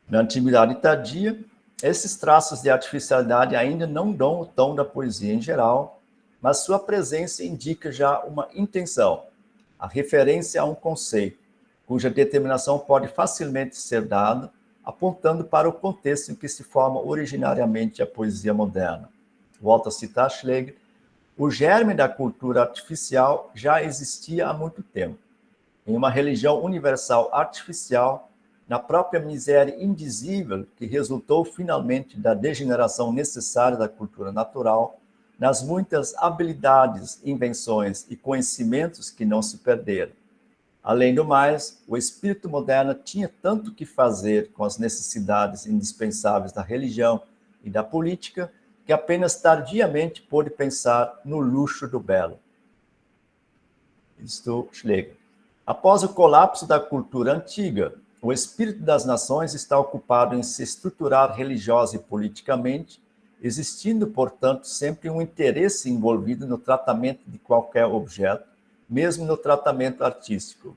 Speaker 5: Na antiguidade tardia, esses traços de artificialidade ainda não dão o tom da poesia em geral, mas sua presença indica já uma intenção, a referência a um conceito, cuja determinação pode facilmente ser dada, apontando para o contexto em que se forma originariamente a poesia moderna. Volto a citar Schlegel: o germe da cultura artificial já existia há muito tempo. Em uma religião universal artificial, na própria miséria indizível que resultou finalmente da degeneração necessária da cultura natural, nas muitas habilidades, invenções e conhecimentos que não se perderam. Além do mais, o espírito moderno tinha tanto que fazer com as necessidades indispensáveis da religião e da política, que apenas tardiamente pôde pensar no luxo do belo. Isto Schlegel. Após o colapso da cultura antiga, o espírito das nações está ocupado em se estruturar religiosa e politicamente, existindo, portanto, sempre um interesse envolvido no tratamento de qualquer objeto, mesmo no tratamento artístico.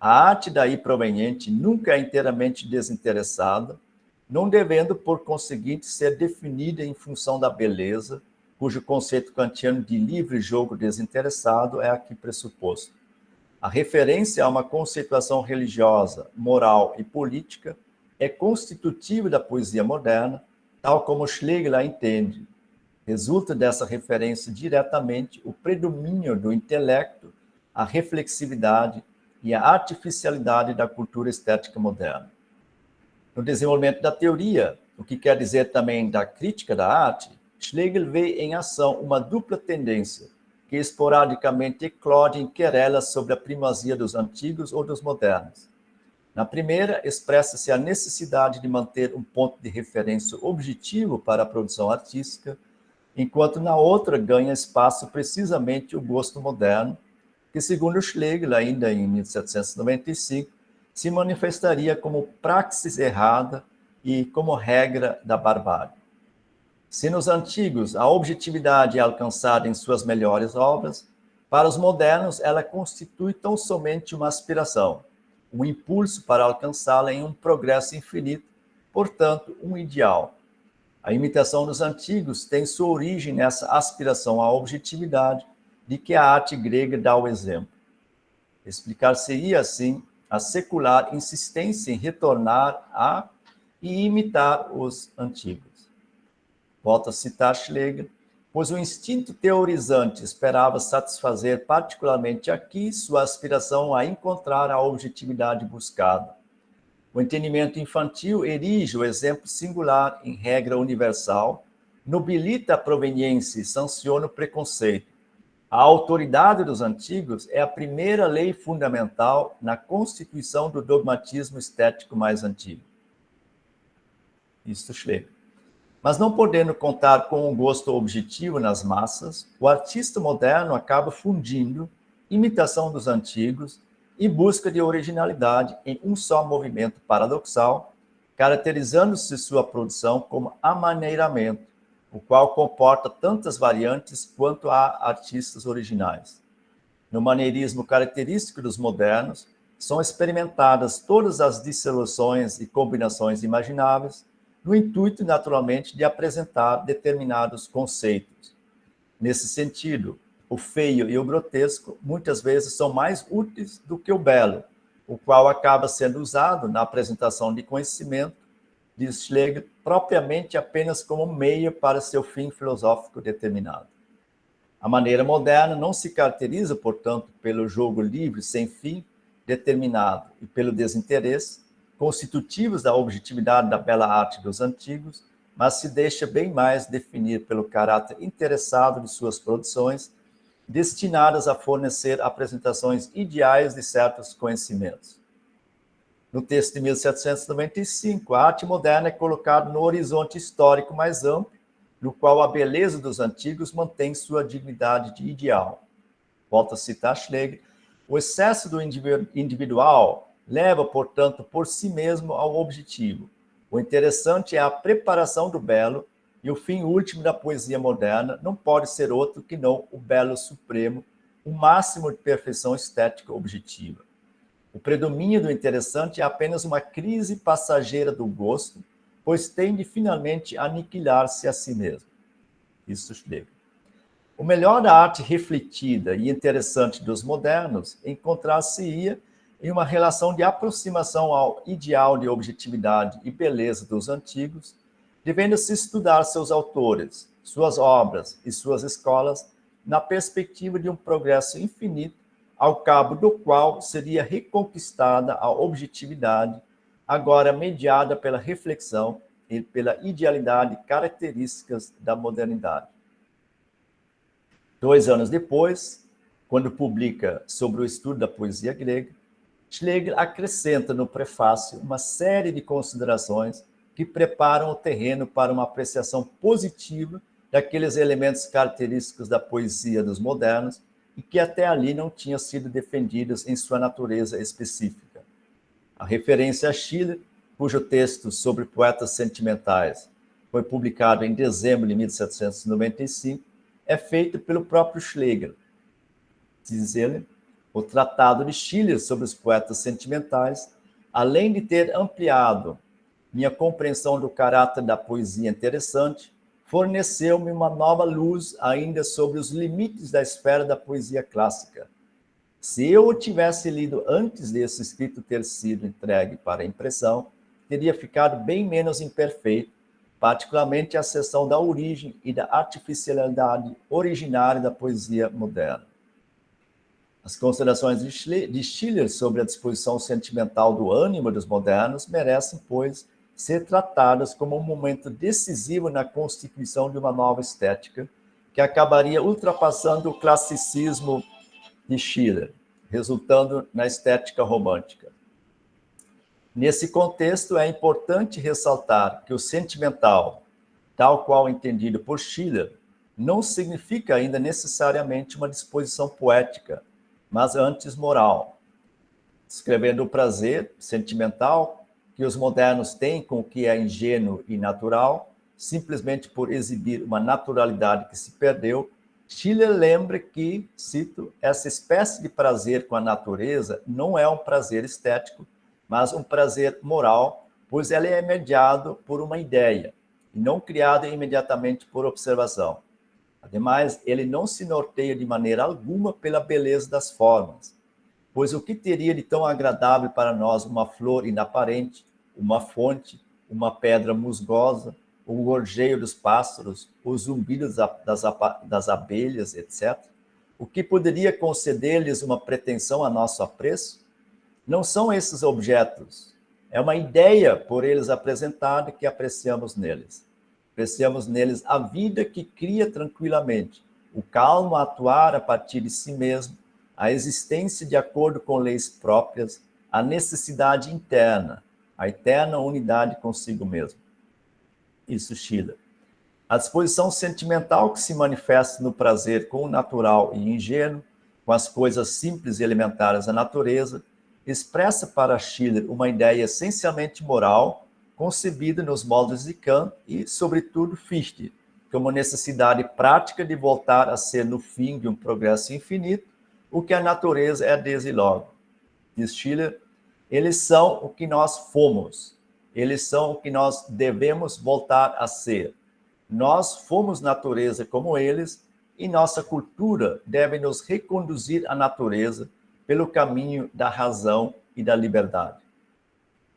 Speaker 5: A arte daí proveniente nunca é inteiramente desinteressada, não devendo, por conseguinte, ser definida em função da beleza, cujo conceito kantiano de livre jogo desinteressado é aqui pressuposto. A referência a uma conceituação religiosa, moral e política é constitutiva da poesia moderna, tal como Schlegel a entende. Resulta dessa referência diretamente o predomínio do intelecto, a reflexividade e a artificialidade da cultura estética moderna. No desenvolvimento da teoria, o que quer dizer também da crítica da arte, Schlegel vê em ação uma dupla tendência, que esporadicamente eclode em querelas sobre a primazia dos antigos ou dos modernos. Na primeira, expressa-se a necessidade de manter um ponto de referência objetivo para a produção artística, enquanto na outra ganha espaço precisamente o gosto moderno, que, segundo Schlegel, ainda em 1795, se manifestaria como praxis errada e como regra da barbárie. Se nos antigos a objetividade é alcançada em suas melhores obras, para os modernos ela constitui tão somente uma aspiração, um impulso para alcançá-la em um progresso infinito, portanto, um ideal. A imitação dos antigos tem sua origem nessa aspiração à objetividade de que a arte grega dá o exemplo. Explicar-se-ia, assim, a secular insistência em retornar a e imitar os antigos. Volto a citar Schlegel, pois o instinto teorizante esperava satisfazer particularmente aqui sua aspiração a encontrar a objetividade buscada. O entendimento infantil erige o exemplo singular em regra universal, nobilita a proveniência e sanciona o preconceito. A autoridade dos antigos é a primeira lei fundamental na constituição do dogmatismo estético mais antigo. Isto Schlegel. Mas não podendo contar com um gosto objetivo nas massas, o artista moderno acaba fundindo imitação dos antigos e busca de originalidade em um só movimento paradoxal, caracterizando-se sua produção como amaneiramento, o qual comporta tantas variantes quanto há artistas originais. No maneirismo característico dos modernos, são experimentadas todas as dissoluções e combinações imagináveis, no intuito, naturalmente, de apresentar determinados conceitos. Nesse sentido, o feio e o grotesco muitas vezes são mais úteis do que o belo, o qual acaba sendo usado na apresentação de conhecimento, diz Schlegel, propriamente apenas como meio para seu fim filosófico determinado. A maneira moderna não se caracteriza, portanto, pelo jogo livre sem fim determinado e pelo desinteresse, constitutivos da objetividade da bela arte dos antigos, mas se deixa bem mais definir pelo caráter interessado de suas produções, destinadas a fornecer apresentações ideais de certos conhecimentos. No texto de 1795, a arte moderna é colocada no horizonte histórico mais amplo, no qual a beleza dos antigos mantém sua dignidade de ideal. Volto a citar Schlegel, o excesso do individual leva, portanto, por si mesmo ao objetivo. O interessante é a preparação do belo, e o fim último da poesia moderna não pode ser outro que não o belo supremo, o máximo de perfeição estética objetiva. O predomínio do interessante é apenas uma crise passageira do gosto, pois tem de finalmente aniquilar-se a si mesmo. Isso Schlegel. O melhor da arte refletida e interessante dos modernos encontrar-se-ia em uma relação de aproximação ao ideal de objetividade e beleza dos antigos, devendo-se estudar seus autores, suas obras e suas escolas na perspectiva de um progresso infinito, ao cabo do qual seria reconquistada a objetividade, agora mediada pela reflexão e pela idealidade características da modernidade. 2 anos depois, quando publica sobre o estudo da poesia grega, Schlegel acrescenta no prefácio uma série de considerações que preparam o terreno para uma apreciação positiva daqueles elementos característicos da poesia dos modernos e que até ali não tinham sido defendidos em sua natureza específica. A referência a Schiller, cujo texto sobre poetas sentimentais foi publicado em dezembro de 1795, é feito pelo próprio Schlegel. Diz ele, o Tratado de Schiller sobre os poetas sentimentais, além de ter ampliado minha compreensão do caráter da poesia interessante, forneceu-me uma nova luz ainda sobre os limites da esfera da poesia clássica. Se eu o tivesse lido antes desse escrito ter sido entregue para impressão, teria ficado bem menos imperfeito, particularmente a seção da origem e da artificialidade originária da poesia moderna. As considerações de Schiller sobre a disposição sentimental do ânimo dos modernos merecem, pois, ser tratadas como um momento decisivo na constituição de uma nova estética, que acabaria ultrapassando o classicismo de Schiller, resultando na estética romântica. Nesse contexto, é importante ressaltar que o sentimental, tal qual entendido por Schiller, não significa ainda necessariamente uma disposição poética, mas antes moral. Descrevendo o prazer sentimental que os modernos têm com o que é ingênuo e natural, simplesmente por exibir uma naturalidade que se perdeu, Schiller lembra que, cito, essa espécie de prazer com a natureza não é um prazer estético, mas um prazer moral, pois ela é mediado por uma ideia, e não criada imediatamente por observação. Ademais, ele não se norteia de maneira alguma pela beleza das formas, pois o que teria de tão agradável para nós uma flor inaparente, uma fonte, uma pedra musgosa, o gorjeio dos pássaros, o zumbido das abelhas, etc. O que poderia conceder-lhes uma pretensão a nosso apreço? Não são esses objetos, é uma ideia por eles apresentada que apreciamos neles. Apreciamos neles a vida que cria tranquilamente, o calmo atuar a partir de si mesmo, a existência de acordo com leis próprias, a necessidade interna, a eterna unidade consigo mesmo. Isso, Schiller. A disposição sentimental que se manifesta no prazer com o natural e ingênuo, com as coisas simples e elementares da natureza, expressa para Schiller uma ideia essencialmente moral, concebida nos moldes de Kant e, sobretudo, Fichte, como necessidade prática de voltar a ser, no fim de um progresso infinito, o que a natureza é desde logo. Diz Schiller, eles são o que nós fomos, eles são o que nós devemos voltar a ser. Nós fomos natureza como eles, e nossa cultura deve nos reconduzir à natureza pelo caminho da razão e da liberdade.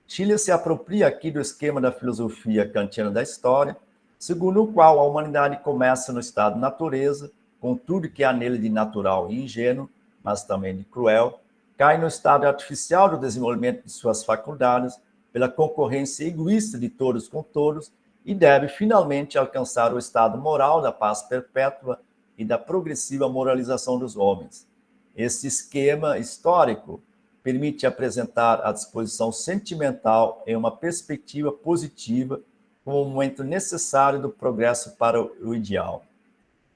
Speaker 5: Schiller se apropria aqui do esquema da filosofia kantiana da história, segundo o qual a humanidade começa no estado de natureza, com tudo que há nele de natural e ingênuo, mas também de cruel, cai no estado artificial do desenvolvimento de suas faculdades, pela concorrência egoísta de todos com todos, e deve finalmente alcançar o estado moral da paz perpétua e da progressiva moralização dos homens. Esse esquema histórico permite apresentar a disposição sentimental em uma perspectiva positiva como um momento necessário do progresso para o ideal.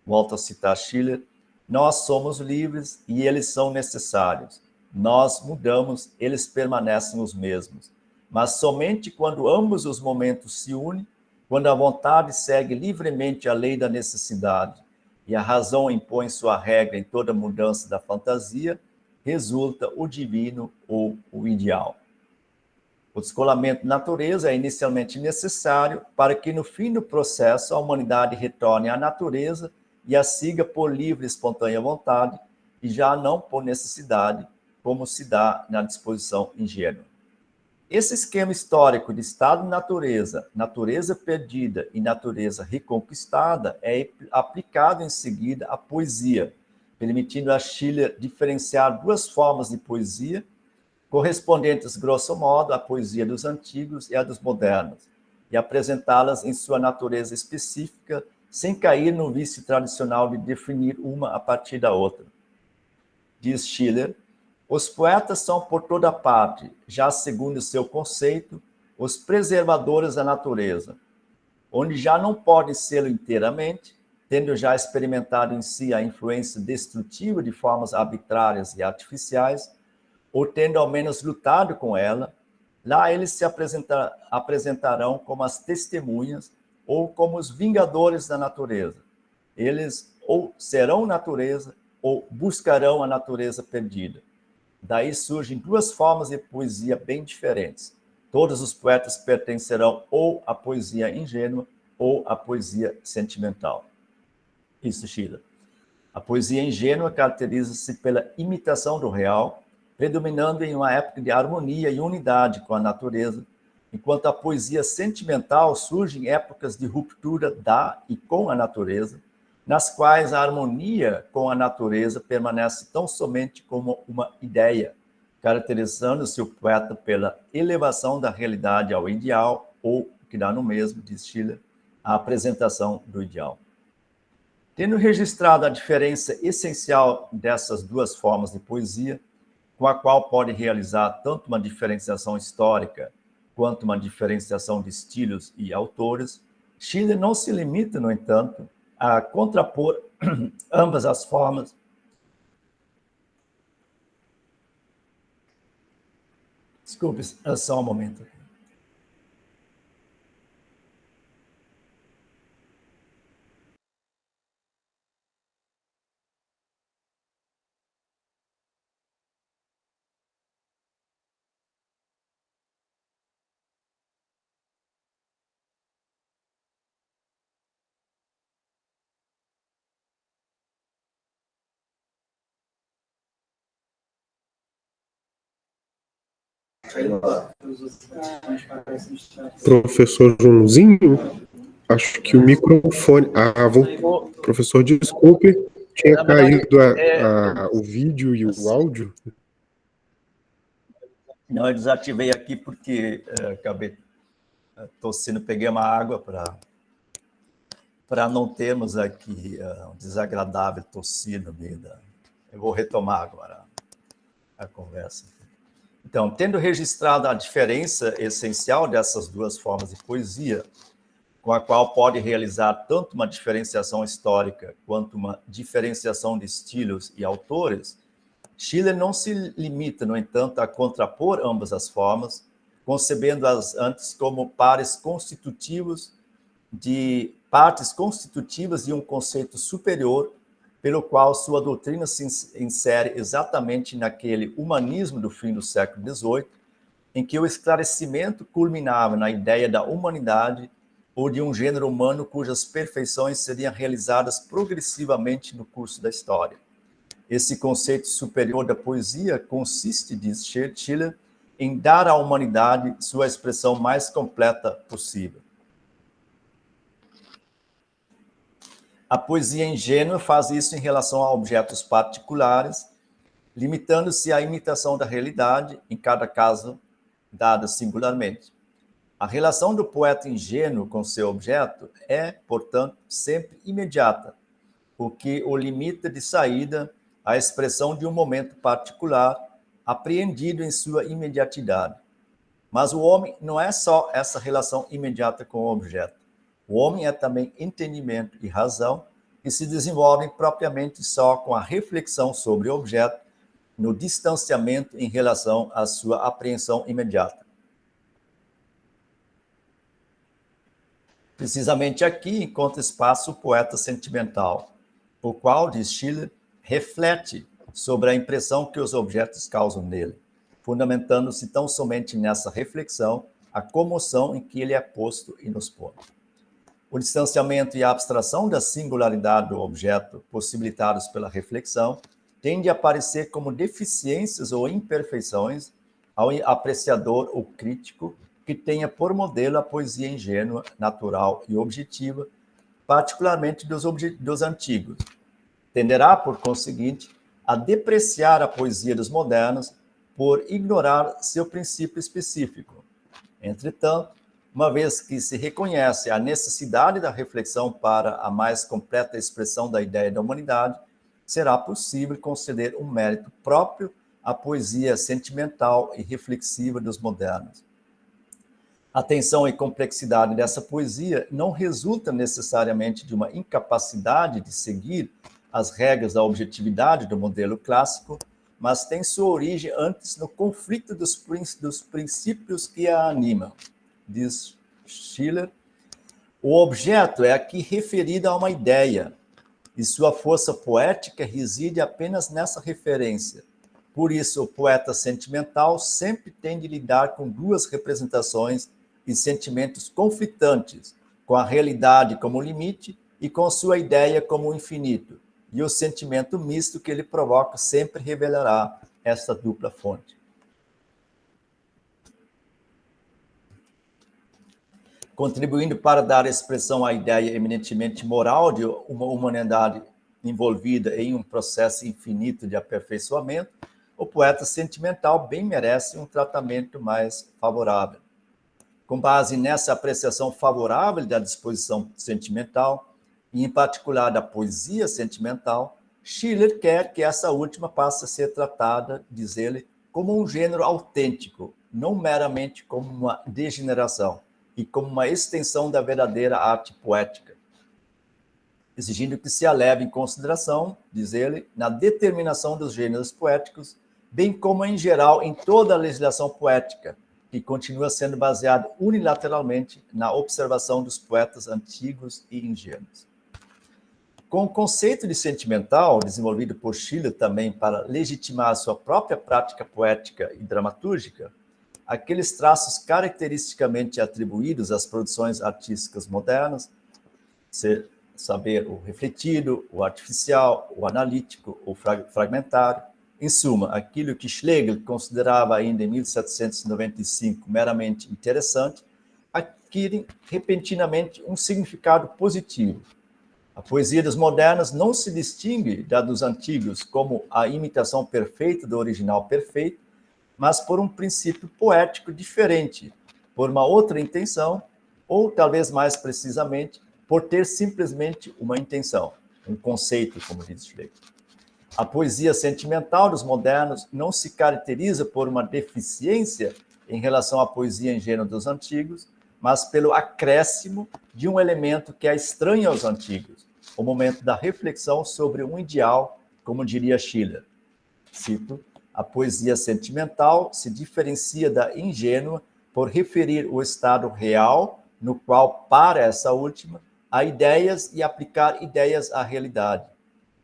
Speaker 5: Volto a citar Schiller, nós somos livres e eles são necessários. Nós mudamos, eles permanecem os mesmos. Mas somente quando ambos os momentos se unem, quando a vontade segue livremente a lei da necessidade e a razão impõe sua regra em toda mudança da fantasia, resulta o divino ou o ideal. O descolamento da natureza é inicialmente necessário para que, no fim do processo, a humanidade retorne à natureza e a siga por livre e espontânea vontade, e já não por necessidade, como se dá na disposição ingênua. Esse esquema histórico de estado de natureza, natureza perdida e natureza reconquistada é aplicado em seguida à poesia, permitindo a Schiller diferenciar duas formas de poesia, correspondentes, grosso modo, à poesia dos antigos e à dos modernos, e apresentá-las em sua natureza específica, sem cair no vício tradicional de definir uma a partir da outra. Diz Schiller, os poetas são por toda parte, já segundo seu conceito, os preservadores da natureza, onde já não podem sê-lo inteiramente, tendo já experimentado em si a influência destrutiva de formas arbitrárias e artificiais, ou tendo ao menos lutado com ela, lá eles se apresentarão como as testemunhas ou como os vingadores da natureza. Eles ou serão natureza ou buscarão a natureza perdida. Daí surgem duas formas de poesia bem diferentes. Todos os poetas pertencerão ou à poesia ingênua ou à poesia sentimental. Isso, Schiller. A poesia ingênua caracteriza-se pela imitação do real, predominando em uma época de harmonia e unidade com a natureza, enquanto a poesia sentimental surge em épocas de ruptura da e com a natureza, nas quais a harmonia com a natureza permanece tão somente como uma ideia, caracterizando-se o poeta pela elevação da realidade ao ideal, ou, que dá no mesmo, diz Schiller, a apresentação do ideal. Tendo registrado a diferença essencial dessas duas formas de poesia, com a qual pode realizar tanto uma diferenciação histórica quanto uma diferenciação de estilos e autores, Schiller não se limita, no entanto, a contrapor ambas as formas Desculpe, só um momento.
Speaker 4: Professor Joãozinho, acho que o microfone... voltou. Professor, desculpe, tinha caído o vídeo e o áudio.
Speaker 5: Não, eu desativei aqui porque acabei tossindo, peguei uma água para não termos aqui um desagradável tossir no meio da... Eu vou retomar agora a conversa. Então, tendo registrado a diferença essencial dessas duas formas de poesia, com a qual pode realizar tanto uma diferenciação histórica quanto uma diferenciação de estilos e autores, Schiller não se limita, no entanto, a contrapor ambas as formas, concebendo-as antes como partes constitutivas de um conceito superior, pelo qual sua doutrina se insere exatamente naquele humanismo do fim do século XVIII, em que o esclarecimento culminava na ideia da humanidade ou de um gênero humano cujas perfeições seriam realizadas progressivamente no curso da história. Esse conceito superior da poesia consiste, diz Schiller, em dar à humanidade sua expressão mais completa possível. A poesia ingênua faz isso em relação a objetos particulares, limitando-se à imitação da realidade, em cada caso dada singularmente. A relação do poeta ingênuo com seu objeto é, portanto, sempre imediata, o que o limita de saída à expressão de um momento particular, apreendido em sua imediatidade. Mas o homem não é só essa relação imediata com o objeto. O homem é também entendimento e razão, que se desenvolvem propriamente só com a reflexão sobre o objeto, no distanciamento em relação à sua apreensão imediata. Precisamente aqui encontra espaço o poeta sentimental, o qual, diz Schiller, reflete sobre a impressão que os objetos causam nele, fundamentando-se tão somente nessa reflexão a comoção em que ele é posto e nos põe. O distanciamento e a abstração da singularidade do objeto, possibilitados pela reflexão, tende a aparecer como deficiências ou imperfeições ao apreciador ou crítico que tenha por modelo a poesia ingênua, natural e objetiva, particularmente dos antigos. Tenderá, por conseguinte, a depreciar a poesia dos modernos por ignorar seu princípio específico. Entretanto, uma vez que se reconhece a necessidade da reflexão para a mais completa expressão da ideia da humanidade, será possível conceder um mérito próprio à poesia sentimental e reflexiva dos modernos. A tensão e complexidade dessa poesia não resulta necessariamente de uma incapacidade de seguir as regras da objetividade do modelo clássico, mas tem sua origem antes no conflito dos princípios que a animam. Diz Schiller, o objeto é aqui referido a uma ideia, e sua força poética reside apenas nessa referência. Por isso, o poeta sentimental sempre tem de lidar com duas representações e sentimentos conflitantes, com a realidade como limite e com sua ideia como infinito, e o sentimento misto que ele provoca sempre revelará esta dupla fonte. Contribuindo para dar expressão à ideia eminentemente moral de uma humanidade envolvida em um processo infinito de aperfeiçoamento, o poeta sentimental bem merece um tratamento mais favorável. Com base nessa apreciação favorável da disposição sentimental, e em particular da poesia sentimental, Schiller quer que essa última passe a ser tratada, diz ele, como um gênero autêntico, não meramente como uma degeneração, e como uma extensão da verdadeira arte poética, exigindo que se a leve em consideração, diz ele, na determinação dos gêneros poéticos, bem como, em geral, em toda a legislação poética, que continua sendo baseada unilateralmente na observação dos poetas antigos e ingênuos. Com o conceito de sentimental, desenvolvido por Schiller também para legitimar sua própria prática poética e dramatúrgica, aqueles traços caracteristicamente atribuídos às produções artísticas modernas, saber o refletido, o artificial, o analítico, o fragmentário, Em suma, aquilo que Schlegel considerava ainda em 1795 meramente interessante, adquire repentinamente um significado positivo. A poesia dos modernos não se distingue da dos antigos como a imitação perfeita do original perfeito, mas por um princípio poético diferente, por uma outra intenção, ou talvez mais precisamente, por ter simplesmente uma intenção, um conceito, como diz Schlegel. A poesia sentimental dos modernos não se caracteriza por uma deficiência em relação à poesia ingênua dos antigos, mas pelo acréscimo de um elemento que é estranho aos antigos, o momento da reflexão sobre um ideal, como diria Schiller. Cito: a poesia sentimental se diferencia da ingênua por referir o estado real no qual, para essa última, há ideias e aplicar ideias à realidade.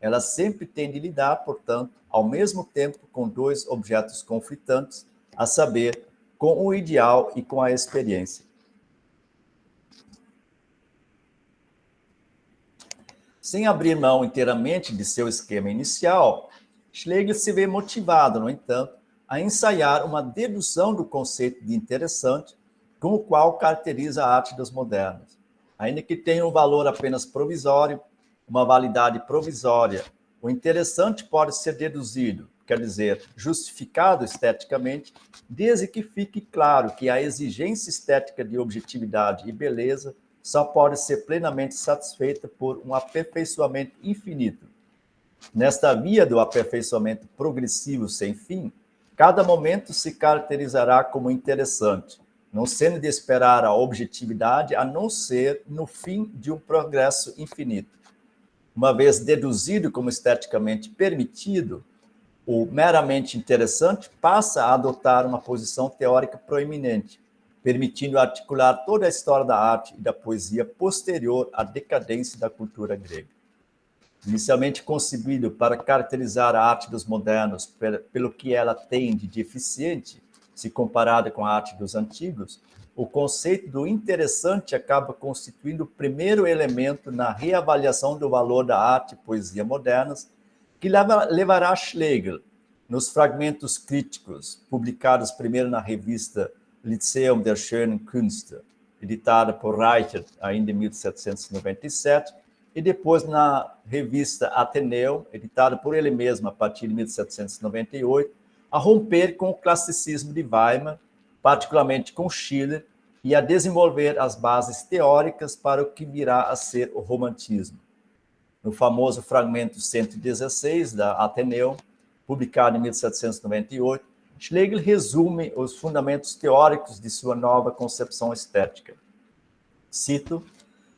Speaker 5: Ela sempre tem de lidar, portanto, ao mesmo tempo com dois objetos conflitantes, a saber, com o ideal e com a experiência. Sem abrir mão inteiramente de seu esquema inicial, Schlegel se vê motivado, no entanto, a ensaiar uma dedução do conceito de interessante, com o qual caracteriza a arte dos modernos. Ainda que tenha um valor apenas provisório, uma validade provisória, o interessante pode ser deduzido, quer dizer, justificado esteticamente, desde que fique claro que a exigência estética de objetividade e beleza só pode ser plenamente satisfeita por um aperfeiçoamento infinito. Nesta via do aperfeiçoamento progressivo sem fim, cada momento se caracterizará como interessante, não sendo de esperar a objetividade a não ser no fim de um progresso infinito. Uma vez deduzido como esteticamente permitido, o meramente interessante passa a adotar uma posição teórica proeminente, permitindo articular toda a história da arte e da poesia posterior à decadência da cultura grega. Inicialmente concebido para caracterizar a arte dos modernos pelo que ela tem de deficiente, se comparada com a arte dos antigos, o conceito do interessante acaba constituindo o primeiro elemento na reavaliação do valor da arte e poesia modernas, que levará Schlegel, nos fragmentos críticos, publicados primeiro na revista Lyceum der Schönen Künste, editada por Reichert ainda em 1797, e depois na revista Atheneum, editada por ele mesmo a partir de 1798, a romper com o classicismo de Weimar, particularmente com Schiller, e a desenvolver as bases teóricas para o que virá a ser o romantismo. No famoso fragmento 116 da Atheneum, publicado em 1798, Schlegel resume os fundamentos teóricos de sua nova concepção estética. Cito: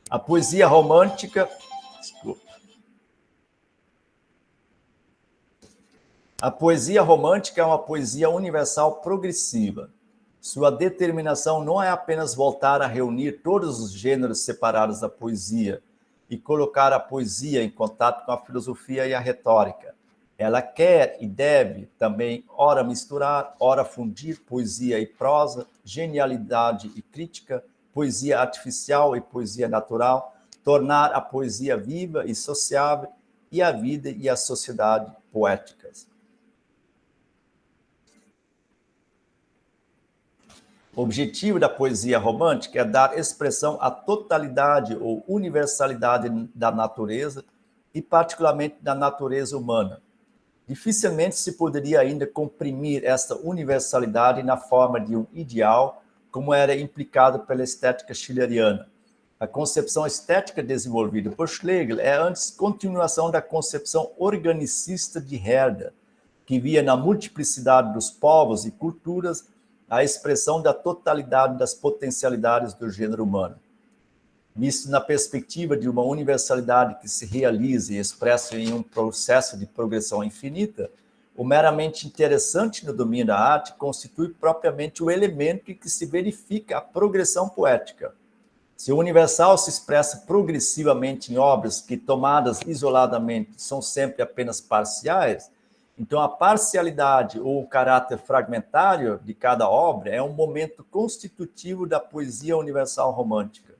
Speaker 5: a poesia romântica... A poesia romântica é uma poesia universal progressiva. Sua determinação não é apenas voltar a reunir todos os gêneros separados da poesia e colocar a poesia em contato com a filosofia e a retórica. Ela quer e deve também, ora misturar, ora fundir poesia e prosa, genialidade e crítica, poesia artificial e poesia natural, tornar a poesia viva e sociável e a vida e a sociedade poéticas. O objetivo da poesia romântica é dar expressão à totalidade ou universalidade da natureza e particularmente da natureza humana. Dificilmente se poderia ainda comprimir esta universalidade na forma de um ideal, como era implicado pela estética schilleriana. A concepção estética desenvolvida por Schlegel é antes continuação da concepção organicista de Herder, que via na multiplicidade dos povos e culturas a expressão da totalidade das potencialidades do gênero humano. Visto na perspectiva de uma universalidade que se realiza e expressa em um processo de progressão infinita, o meramente interessante no domínio da arte constitui propriamente o elemento em que se verifica a progressão poética. Se o universal se expressa progressivamente em obras que, tomadas isoladamente, são sempre apenas parciais, então a parcialidade ou o caráter fragmentário de cada obra é um momento constitutivo da poesia universal romântica.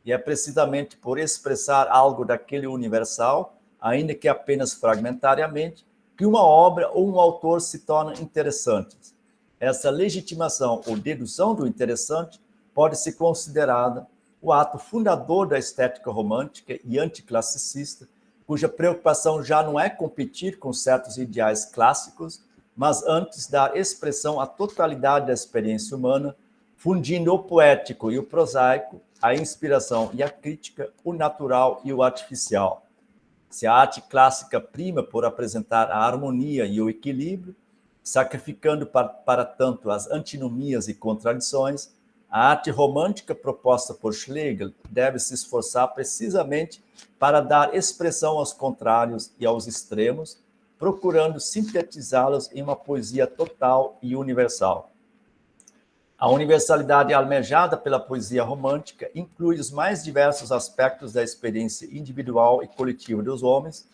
Speaker 5: E é precisamente por expressar algo daquele universal, ainda que apenas fragmentariamente, que uma obra ou um autor se tornam interessantes. Essa legitimação ou dedução do interessante pode ser considerada o ato fundador da estética romântica e anticlassicista, cuja preocupação já não é competir com certos ideais clássicos, mas antes dar expressão à totalidade da experiência humana, fundindo o poético e o prosaico, a inspiração e a crítica, o natural e o artificial. Se a arte clássica prima por apresentar a harmonia e o equilíbrio, sacrificando para tanto as antinomias e contradições, a arte romântica proposta por Schlegel deve se esforçar precisamente para dar expressão aos contrários e aos extremos, procurando sintetizá-los em uma poesia total e universal. A universalidade almejada pela poesia romântica inclui os mais diversos aspectos da experiência individual e coletiva dos homens,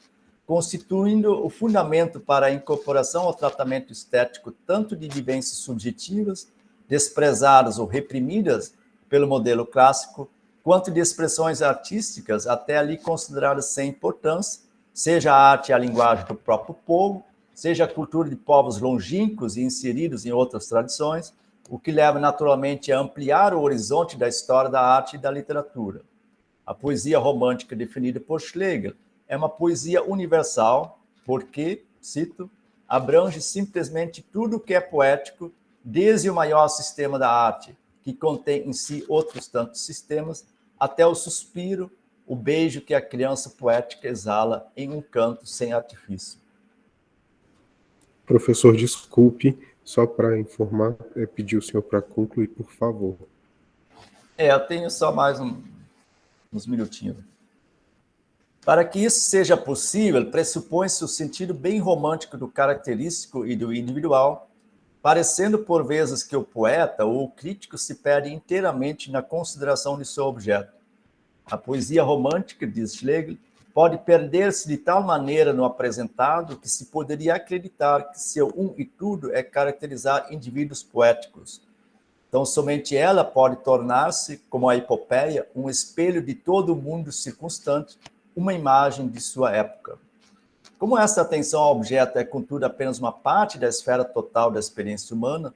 Speaker 5: constituindo o fundamento para a incorporação ao tratamento estético tanto de vivências subjetivas, desprezadas ou reprimidas pelo modelo clássico, quanto de expressões artísticas até ali consideradas sem importância, seja a arte e a linguagem do próprio povo, seja a cultura de povos longínquos e inseridos em outras tradições, o que leva naturalmente a ampliar o horizonte da história da arte e da literatura. A poesia romântica definida por Schlegel é uma poesia universal, porque, cito, abrange simplesmente tudo o que é poético, desde o maior sistema da arte, que contém em si outros tantos sistemas, até o suspiro, o beijo que a criança poética exala em um canto sem artifício.
Speaker 4: Professor, desculpe, só para informar, pedir o senhor para concluir, por favor.
Speaker 5: Eu tenho só mais uns minutinhos. Para que isso seja possível, pressupõe-se o sentido bem romântico do característico e do individual, parecendo por vezes que o poeta ou o crítico se perde inteiramente na consideração de seu objeto. A poesia romântica, diz Schlegel, pode perder-se de tal maneira no apresentado que se poderia acreditar que seu e tudo é caracterizar indivíduos poéticos. Então, somente ela pode tornar-se, como a epopeia, um espelho de todo o mundo circunstante, uma imagem de sua época. Como essa atenção ao objeto é, contudo, apenas uma parte da esfera total da experiência humana,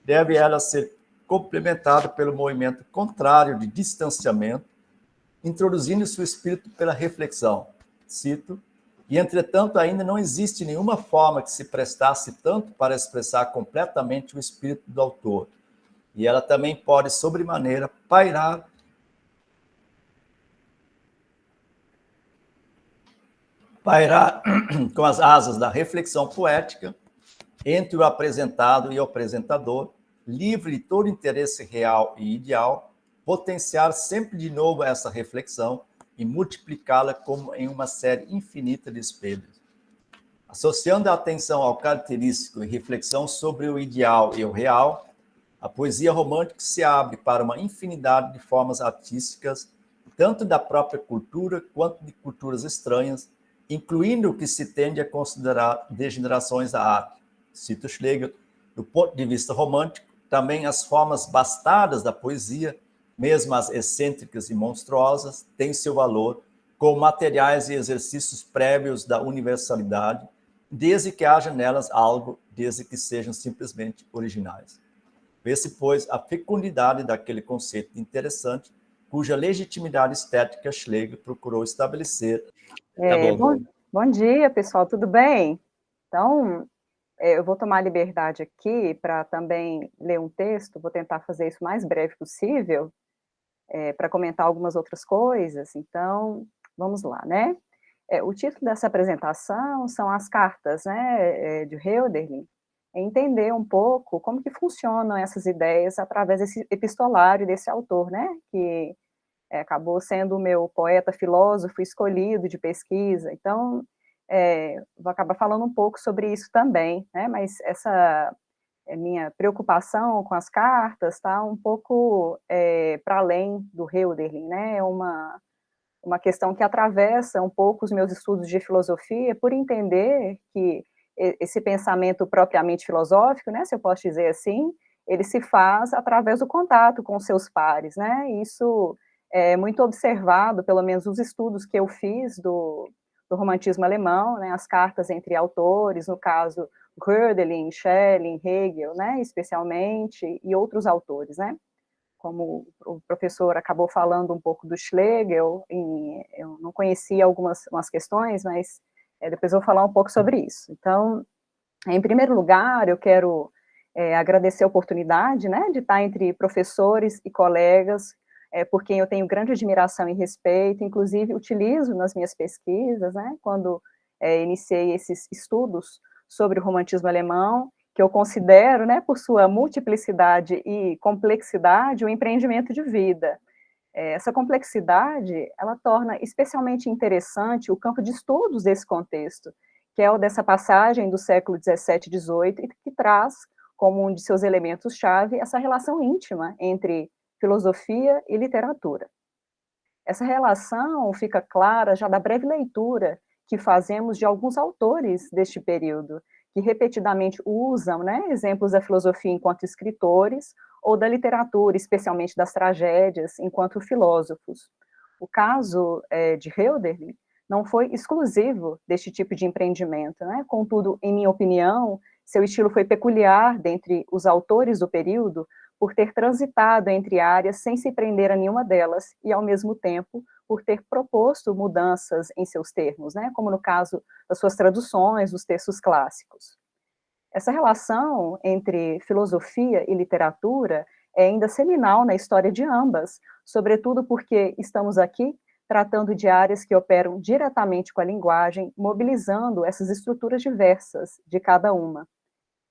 Speaker 5: deve ela ser complementada pelo movimento contrário de distanciamento, introduzindo seu espírito pela reflexão. Cito, e, entretanto, ainda não existe nenhuma forma que se prestasse tanto para expressar completamente o espírito do autor. E ela também pode, sobremaneira, pairar com as asas da reflexão poética entre o apresentado e o apresentador, livre de todo interesse real e ideal, potenciar sempre de novo essa reflexão e multiplicá-la como em uma série infinita de espelhos. Associando a atenção ao característico e reflexão sobre o ideal e o real, a poesia romântica se abre para uma infinidade de formas artísticas, tanto da própria cultura quanto de culturas estranhas, incluindo o que se tende a considerar degenerações da arte. Cito Schlegel, do ponto de vista romântico, também as formas bastardas da poesia, mesmo as excêntricas e monstruosas, têm seu valor como materiais e exercícios prévios da universalidade, desde que haja nelas algo, desde que sejam simplesmente originais. Vê-se, pois, a fecundidade daquele conceito interessante, cuja legitimidade estética Schlegel procurou estabelecer.
Speaker 2: Tá bom.
Speaker 1: Bom dia, pessoal, tudo bem? Então, eu vou tomar a liberdade aqui para também ler um texto, vou tentar fazer isso o mais breve possível, para comentar algumas outras coisas, então, vamos lá, né? O título dessa apresentação são as cartas, né, de Hölderlin, entender um pouco como que funcionam essas ideias através desse epistolário desse autor, né, que acabou sendo o meu poeta filósofo escolhido de pesquisa, então, vou acabar falando um pouco sobre isso também, né, mas essa minha preocupação com as cartas está um pouco para além do Hölderlin, né, é uma questão que atravessa um pouco os meus estudos de filosofia, por entender que esse pensamento propriamente filosófico, né, se eu posso dizer assim, ele se faz através do contato com os seus pares, né, isso é muito observado, pelo menos os estudos que eu fiz do do romantismo alemão, né, as cartas entre autores, no caso, Hölderlin, Schelling, Hegel, né, especialmente, e outros autores, né, como o professor acabou falando um pouco do Schlegel, eu não conhecia algumas questões, mas depois eu vou falar um pouco sobre isso. Então, em primeiro lugar, eu quero agradecer a oportunidade, né, de estar entre professores e colegas, por quem eu tenho grande admiração e respeito, inclusive utilizo nas minhas pesquisas, né, quando iniciei esses estudos sobre o romantismo alemão, que eu considero, né, por sua multiplicidade e complexidade, um empreendimento de vida. Essa complexidade, ela torna especialmente interessante o campo de estudos desse contexto, que é o dessa passagem do século XVII e XVIII, e que traz como um de seus elementos-chave essa relação íntima entre filosofia e literatura. Essa relação fica clara já da breve leitura que fazemos de alguns autores deste período, que repetidamente usam, né, exemplos da filosofia enquanto escritores, ou da literatura, especialmente das tragédias, enquanto filósofos. O caso de Hölderlin não foi exclusivo deste tipo de empreendimento, né? Contudo, em minha opinião, seu estilo foi peculiar dentre os autores do período, por ter transitado entre áreas sem se prender a nenhuma delas, e, ao mesmo tempo, por ter proposto mudanças em seus termos, né, como no caso das suas traduções dos textos clássicos. Essa relação entre filosofia e literatura é ainda seminal na história de ambas, sobretudo porque estamos aqui tratando de áreas que operam diretamente com a linguagem, mobilizando essas estruturas diversas de cada uma.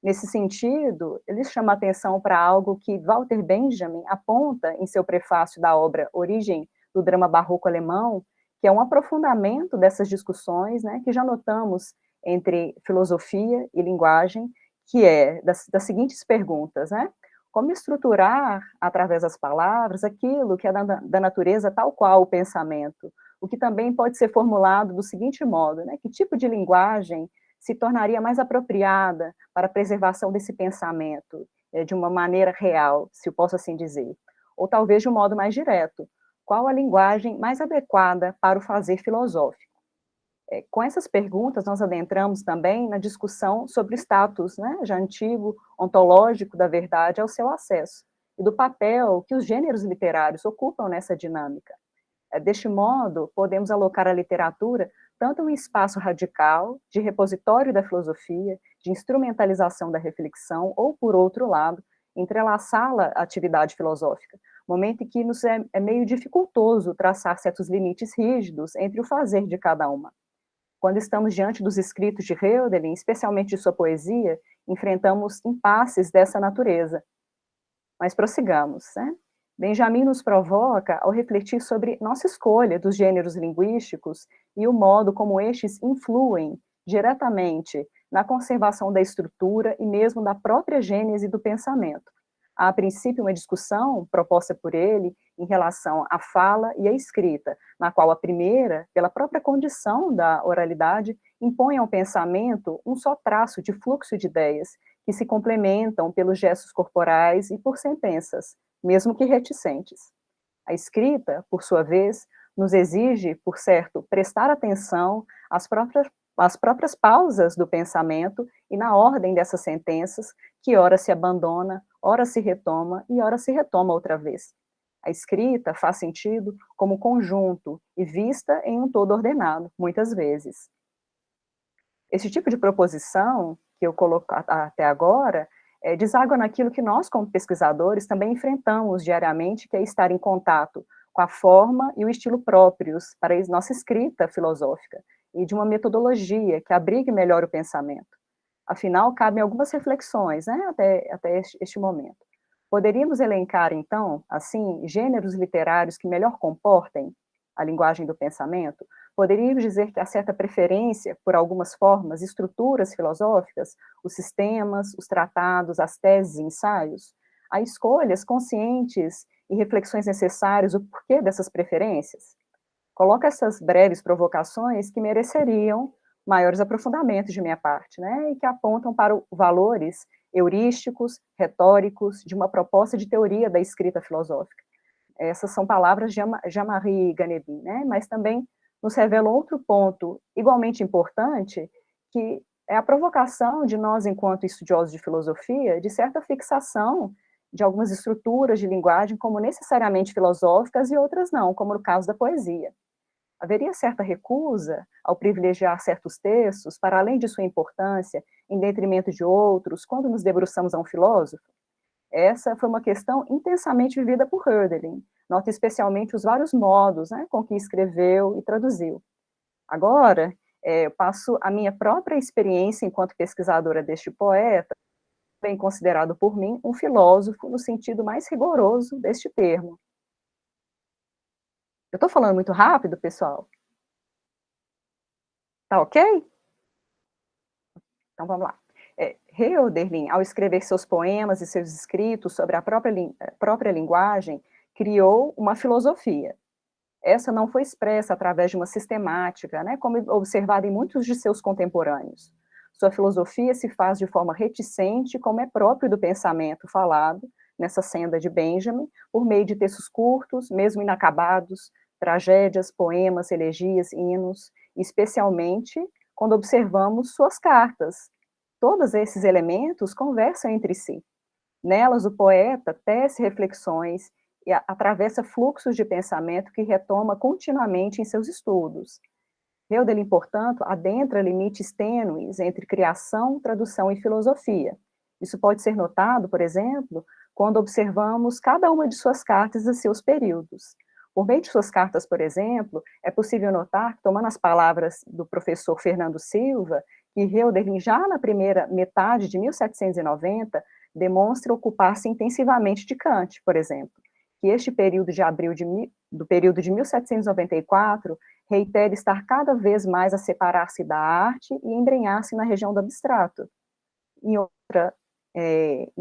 Speaker 1: Nesse sentido, ele chama atenção para algo que Walter Benjamin aponta em seu prefácio da obra Origem do Drama Barroco Alemão, que é um aprofundamento dessas discussões, né, que já notamos entre filosofia e linguagem, que é das seguintes perguntas, né? Como estruturar, através das palavras, aquilo que é da natureza tal qual o pensamento, o que também pode ser formulado do seguinte modo, né? Que tipo de linguagem se tornaria mais apropriada para a preservação desse pensamento, de uma maneira real, se eu posso assim dizer? Ou talvez de um modo mais direto, qual a linguagem mais adequada para o fazer filosófico? Com essas perguntas, nós adentramos também na discussão sobre o status, né, já antigo, ontológico da verdade ao seu acesso, e do papel que os gêneros literários ocupam nessa dinâmica. Deste modo, podemos alocar a literatura tanto um espaço radical, de repositório da filosofia, de instrumentalização da reflexão, ou, por outro lado, entrelaçá-la à atividade filosófica, momento em que nos é meio dificultoso traçar certos limites rígidos entre o fazer de cada uma. Quando estamos diante dos escritos de Hölderlin, especialmente de sua poesia, enfrentamos impasses dessa natureza. Mas prossigamos, né? Benjamin nos provoca ao refletir sobre nossa escolha dos gêneros linguísticos e o modo como estes influem diretamente na conservação da estrutura e mesmo da própria gênese do pensamento. Há, a princípio, uma discussão proposta por ele em relação à fala e à escrita, na qual a primeira, pela própria condição da oralidade, impõe ao pensamento um só traço de fluxo de ideias, que se complementam pelos gestos corporais e por sentenças, mesmo que reticentes. A escrita, por sua vez, nos exige, por certo, prestar atenção às próprias pausas do pensamento e na ordem dessas sentenças, que ora se abandona, ora se retoma e ora se retoma outra vez. A escrita faz sentido como conjunto e vista em um todo ordenado, muitas vezes. Esse tipo de proposição, que eu coloco até agora, deságua naquilo que nós, como pesquisadores, também enfrentamos diariamente, que é estar em contato com a forma e o estilo próprios para a nossa escrita filosófica, e de uma metodologia que abrigue melhor o pensamento. Afinal, cabem algumas reflexões, né, até este momento. Poderíamos elencar, então, assim, gêneros literários que melhor comportem a linguagem do pensamento? Poderíamos dizer que há certa preferência por algumas formas, estruturas filosóficas, os sistemas, os tratados, as teses e ensaios? Há escolhas conscientes e reflexões necessárias o porquê dessas preferências? Coloco essas breves provocações que mereceriam maiores aprofundamentos de minha parte, né, e que apontam para valores heurísticos, retóricos, de uma proposta de teoria da escrita filosófica. Essas são palavras de Jean-Marie Ganevin, né, mas também nos revela outro ponto igualmente importante, que é a provocação de nós, enquanto estudiosos de filosofia, de certa fixação de algumas estruturas de linguagem como necessariamente filosóficas e outras não, como no caso da poesia. Haveria certa recusa ao privilegiar certos textos, para além de sua importância, em detrimento de outros, quando nos debruçamos a um filósofo? Essa foi uma questão intensamente vivida por Hölderlin, nota especialmente os vários modos, né, com que escreveu e traduziu. Agora, eu passo a minha própria experiência enquanto pesquisadora deste poeta, bem considerado por mim um filósofo no sentido mais rigoroso deste termo. Eu estou falando muito rápido, pessoal? Tá ok? Então vamos lá. Hölderlin, ao escrever seus poemas e seus escritos sobre a própria linguagem, criou uma filosofia. Essa não foi expressa através de uma sistemática, né, como observado em muitos de seus contemporâneos. Sua filosofia se faz de forma reticente, como é próprio do pensamento falado, nessa senda de Benjamin, por meio de textos curtos, mesmo inacabados, tragédias, poemas, elegias, hinos, especialmente quando observamos suas cartas. Todos esses elementos conversam entre si. Nelas, o poeta tece reflexões e atravessa fluxos de pensamento que retoma continuamente em seus estudos. Hölderlin, portanto, adentra limites tênues entre criação, tradução e filosofia. Isso pode ser notado, por exemplo, quando observamos cada uma de suas cartas e seus períodos. Por meio de suas cartas, por exemplo, é possível notar, tomando as palavras do professor Fernando Silva, que Hölderlin, já na primeira metade de 1790, demonstra ocupar-se intensivamente de Kant, por exemplo, que este período de abril do período de 1794 reitera estar cada vez mais a separar-se da arte e embrenhar-se na região do abstrato. Em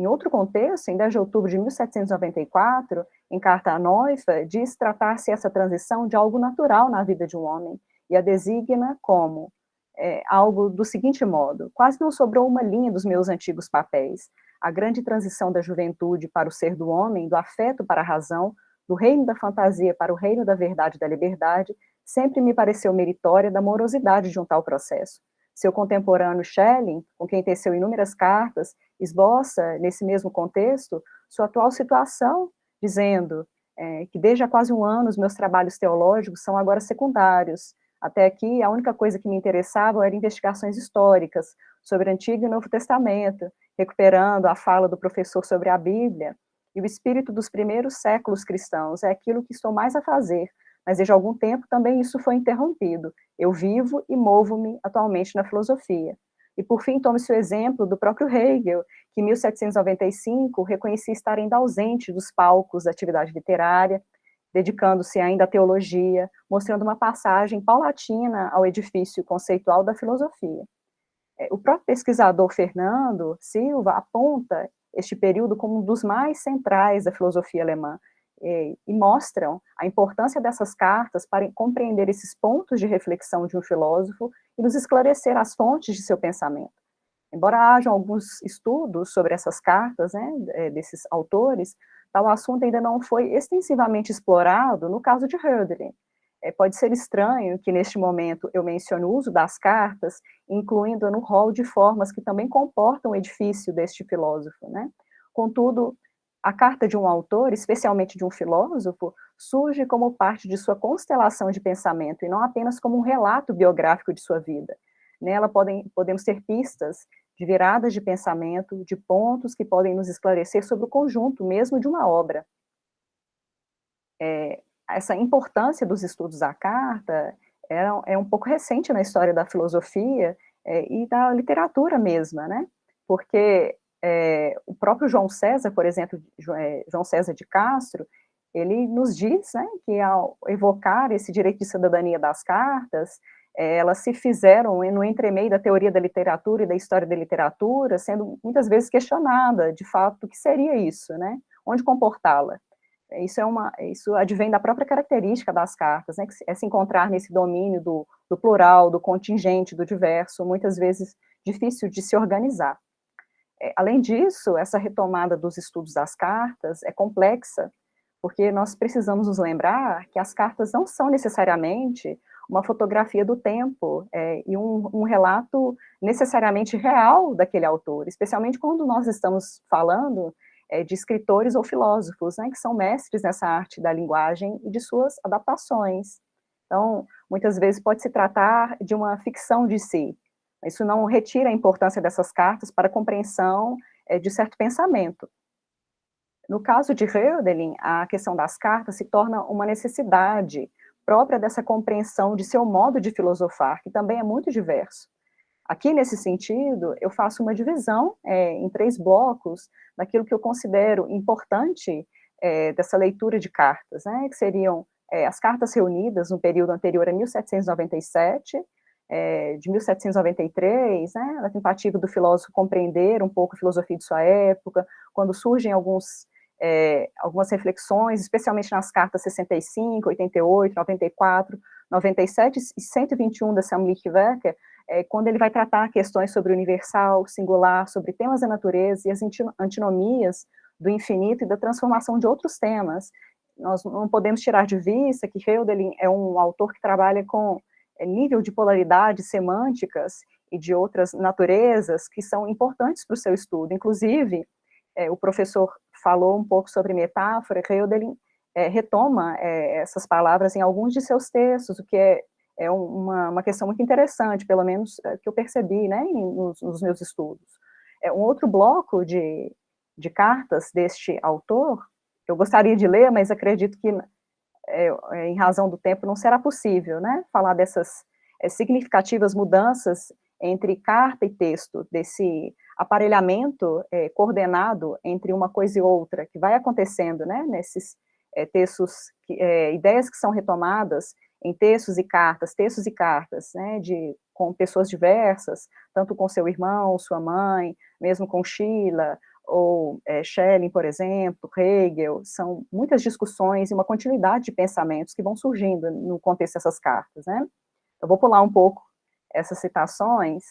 Speaker 1: outro contexto, em 10 de outubro de 1794, em carta a Neufeld, diz tratar-se essa transição de algo natural na vida de um homem, e a designa como algo do seguinte modo: quase não sobrou uma linha dos meus antigos papéis. A grande transição da juventude para o ser do homem, do afeto para a razão, do reino da fantasia para o reino da verdade e da liberdade, sempre me pareceu meritória da morosidade de um tal processo. Seu contemporâneo Schelling, com quem teceu inúmeras cartas, esboça, nesse mesmo contexto, sua atual situação, dizendo que desde há quase um ano os meus trabalhos teológicos são agora secundários. Até aqui, a única coisa que me interessava eram investigações históricas sobre o Antigo e Novo Testamento, recuperando a fala do professor sobre a Bíblia, e o espírito dos primeiros séculos cristãos é aquilo que estou mais a fazer, mas desde algum tempo também isso foi interrompido. Eu vivo e movo-me atualmente na filosofia. E por fim, tome-se o exemplo do próprio Hegel, que em 1795 reconhecia estar ainda ausente dos palcos da atividade literária, dedicando-se ainda à teologia, mostrando uma passagem paulatina ao edifício conceitual da filosofia. O próprio pesquisador Fernando Silva aponta este período como um dos mais centrais da filosofia alemã, e mostram a importância dessas cartas para compreender esses pontos de reflexão de um filósofo e nos esclarecer as fontes de seu pensamento. Embora hajam alguns estudos sobre essas cartas, né, desses autores, tal assunto ainda não foi extensivamente explorado no caso de Hölderlin. Pode ser estranho que, neste momento, eu mencione o uso das cartas, incluindo no rol de formas que também comportam o edifício deste filósofo, né? Contudo, a carta de um autor, especialmente de um filósofo, surge como parte de sua constelação de pensamento, e não apenas como um relato biográfico de sua vida. Nela podemos ter pistas de viradas de pensamento, de pontos que podem nos esclarecer sobre o conjunto mesmo de uma obra. Essa importância dos estudos da carta é um pouco recente na história da filosofia e da literatura mesma, né? Porque o próprio João César, por exemplo, João César de Castro, ele nos diz, né, que ao evocar esse direito de cidadania das cartas, elas se fizeram no entremeio da teoria da literatura e da história da literatura, sendo muitas vezes questionada, de fato, o que seria isso, né? Onde comportá-la? Isso advém da própria característica das cartas, né, que é se encontrar nesse domínio do plural, do contingente, do diverso, muitas vezes difícil de se organizar. Além disso, essa retomada dos estudos das cartas é complexa, porque nós precisamos nos lembrar que as cartas não são necessariamente uma fotografia do tempo e um relato necessariamente real daquele autor, especialmente quando nós estamos falando de escritores ou filósofos, né, que são mestres nessa arte da linguagem e de suas adaptações. Então, muitas vezes pode se tratar de uma ficção de si. Isso não retira a importância dessas cartas para a compreensão de certo pensamento. No caso de Hölderlin, a questão das cartas se torna uma necessidade própria dessa compreensão de seu modo de filosofar, que também é muito diverso. Aqui, nesse sentido, eu faço uma divisão em 3 blocos daquilo que eu considero importante dessa leitura de cartas, né, que seriam as cartas reunidas no período anterior a 1797, de 1793, né, na tentativa do filósofo compreender um pouco a filosofia de sua época, quando surgem algumas reflexões, especialmente nas cartas 65, 88, 94, 97 e 121 da Samliche Werke, quando ele vai tratar questões sobre o universal, singular, sobre temas da natureza e as antinomias do infinito e da transformação de outros temas. Nós não podemos tirar de vista que Hölderlin é um autor que trabalha com nível de polaridades semânticas e de outras naturezas que são importantes para o seu estudo. Inclusive, o professor falou um pouco sobre metáfora, Hölderlin retoma essas palavras em alguns de seus textos, o que é uma questão muito interessante, pelo menos que eu percebi, né, nos meus estudos. Um outro bloco de cartas deste autor, eu gostaria de ler, mas acredito que, em razão do tempo, não será possível, né, falar dessas significativas mudanças entre carta e texto, desse aparelhamento coordenado entre uma coisa e outra, que vai acontecendo, né, nesses textos, ideias que são retomadas em textos e cartas, né, com pessoas diversas, tanto com seu irmão, sua mãe, mesmo com Schiller, ou Schelling, por exemplo, Hegel, são muitas discussões e uma continuidade de pensamentos que vão surgindo no contexto dessas cartas, né. Eu vou pular um pouco essas citações,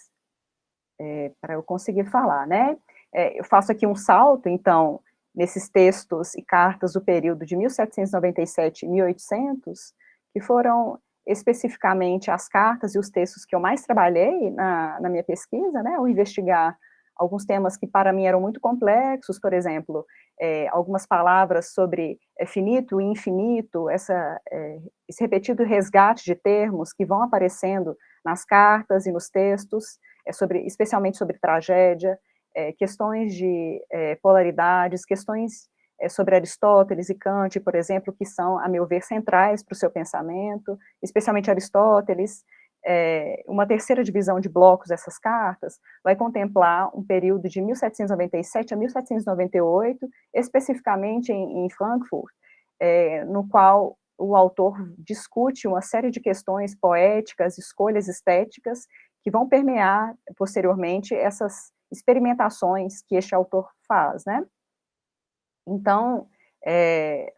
Speaker 1: para eu conseguir falar, né. Eu faço aqui um salto, então, nesses textos e cartas do período de 1797 e 1800, que foram especificamente as cartas e os textos que eu mais trabalhei na minha pesquisa, né, ao investigar alguns temas que para mim eram muito complexos, por exemplo, algumas palavras sobre finito e infinito, esse repetido resgate de termos que vão aparecendo nas cartas e nos textos, especialmente sobre tragédia, questões de polaridades, questões sobre Aristóteles e Kant, por exemplo, que são, a meu ver, centrais para o seu pensamento, especialmente Aristóteles. Uma terceira divisão de blocos dessas cartas vai contemplar um período de 1797 a 1798, especificamente em Frankfurt, no qual o autor discute uma série de questões poéticas, escolhas estéticas, que vão permear, posteriormente, essas experimentações que este autor faz, né? Então,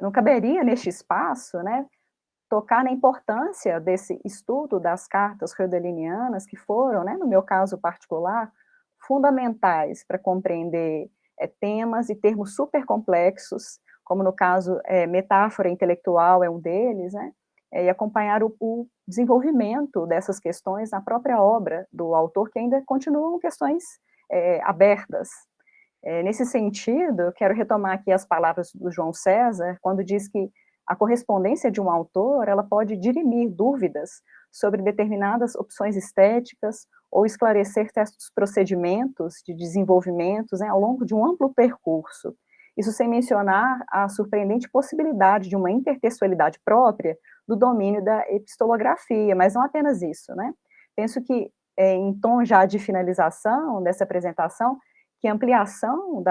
Speaker 1: não caberia neste espaço, né, tocar na importância desse estudo das cartas hölderlinianas, que foram, né, no meu caso particular, fundamentais para compreender temas e termos super complexos, como no caso, metáfora intelectual é um deles, né, e acompanhar o desenvolvimento dessas questões na própria obra do autor, que ainda continuam questões abertas. Nesse sentido, eu quero retomar aqui as palavras do João César, quando diz que a correspondência de um autor, ela pode dirimir dúvidas sobre determinadas opções estéticas ou esclarecer certos procedimentos de desenvolvimentos, né, ao longo de um amplo percurso. Isso sem mencionar a surpreendente possibilidade de uma intertextualidade própria do domínio da epistolografia, mas não apenas isso, né? Penso que, em tom já de finalização dessa apresentação, que a ampliação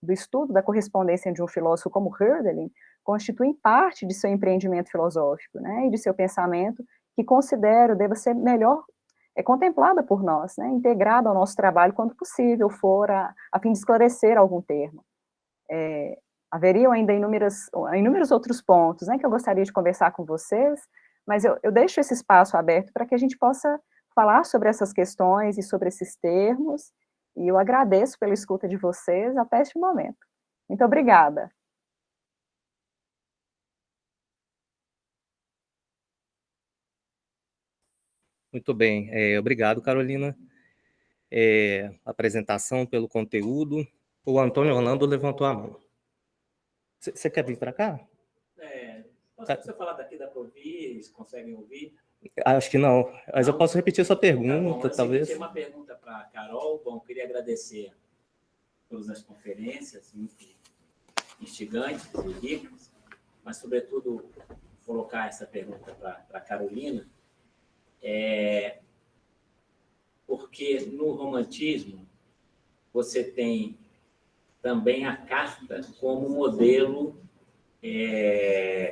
Speaker 1: do estudo da correspondência de um filósofo como Hölderlin constitui parte de seu empreendimento filosófico, né, e de seu pensamento, que considero deva ser melhor contemplada por nós, né, integrada ao nosso trabalho quando possível for, a fim de esclarecer algum termo. Haveriam ainda inúmeros outros pontos, né, que eu gostaria de conversar com vocês, mas eu deixo esse espaço aberto para que a gente possa falar sobre essas questões e sobre esses termos, e eu agradeço pela escuta de vocês até este momento. Muito obrigada.
Speaker 2: Muito bem. Obrigado, Carolina. Apresentação pelo conteúdo. O Antônio Orlando levantou a mão. Você quer vir para cá?
Speaker 6: Se você falar daqui, dá para ouvir? Eles conseguem ouvir?
Speaker 2: Acho que não, mas eu posso repetir sua pergunta,
Speaker 6: Tá bom,
Speaker 2: talvez.
Speaker 6: Tem uma pergunta para a Carol. Bom, queria agradecer todas as conferências, muito instigantes e ricas, mas, sobretudo, colocar essa pergunta para a Carolina, porque no romantismo você tem também a carta como modelo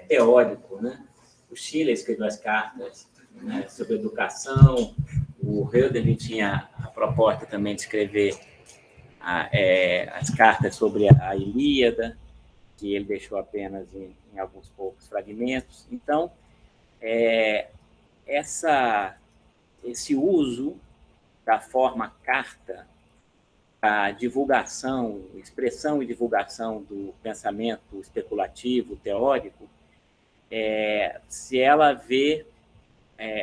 Speaker 6: teórico, né? O Schiller escreveu as cartas, né, sobre educação, o Hölderlin tinha a proposta também de escrever as cartas sobre a Ilíada, que ele deixou apenas em alguns poucos fragmentos. Então, esse uso da forma carta, a divulgação, expressão e divulgação do pensamento especulativo, teórico, se ela vê,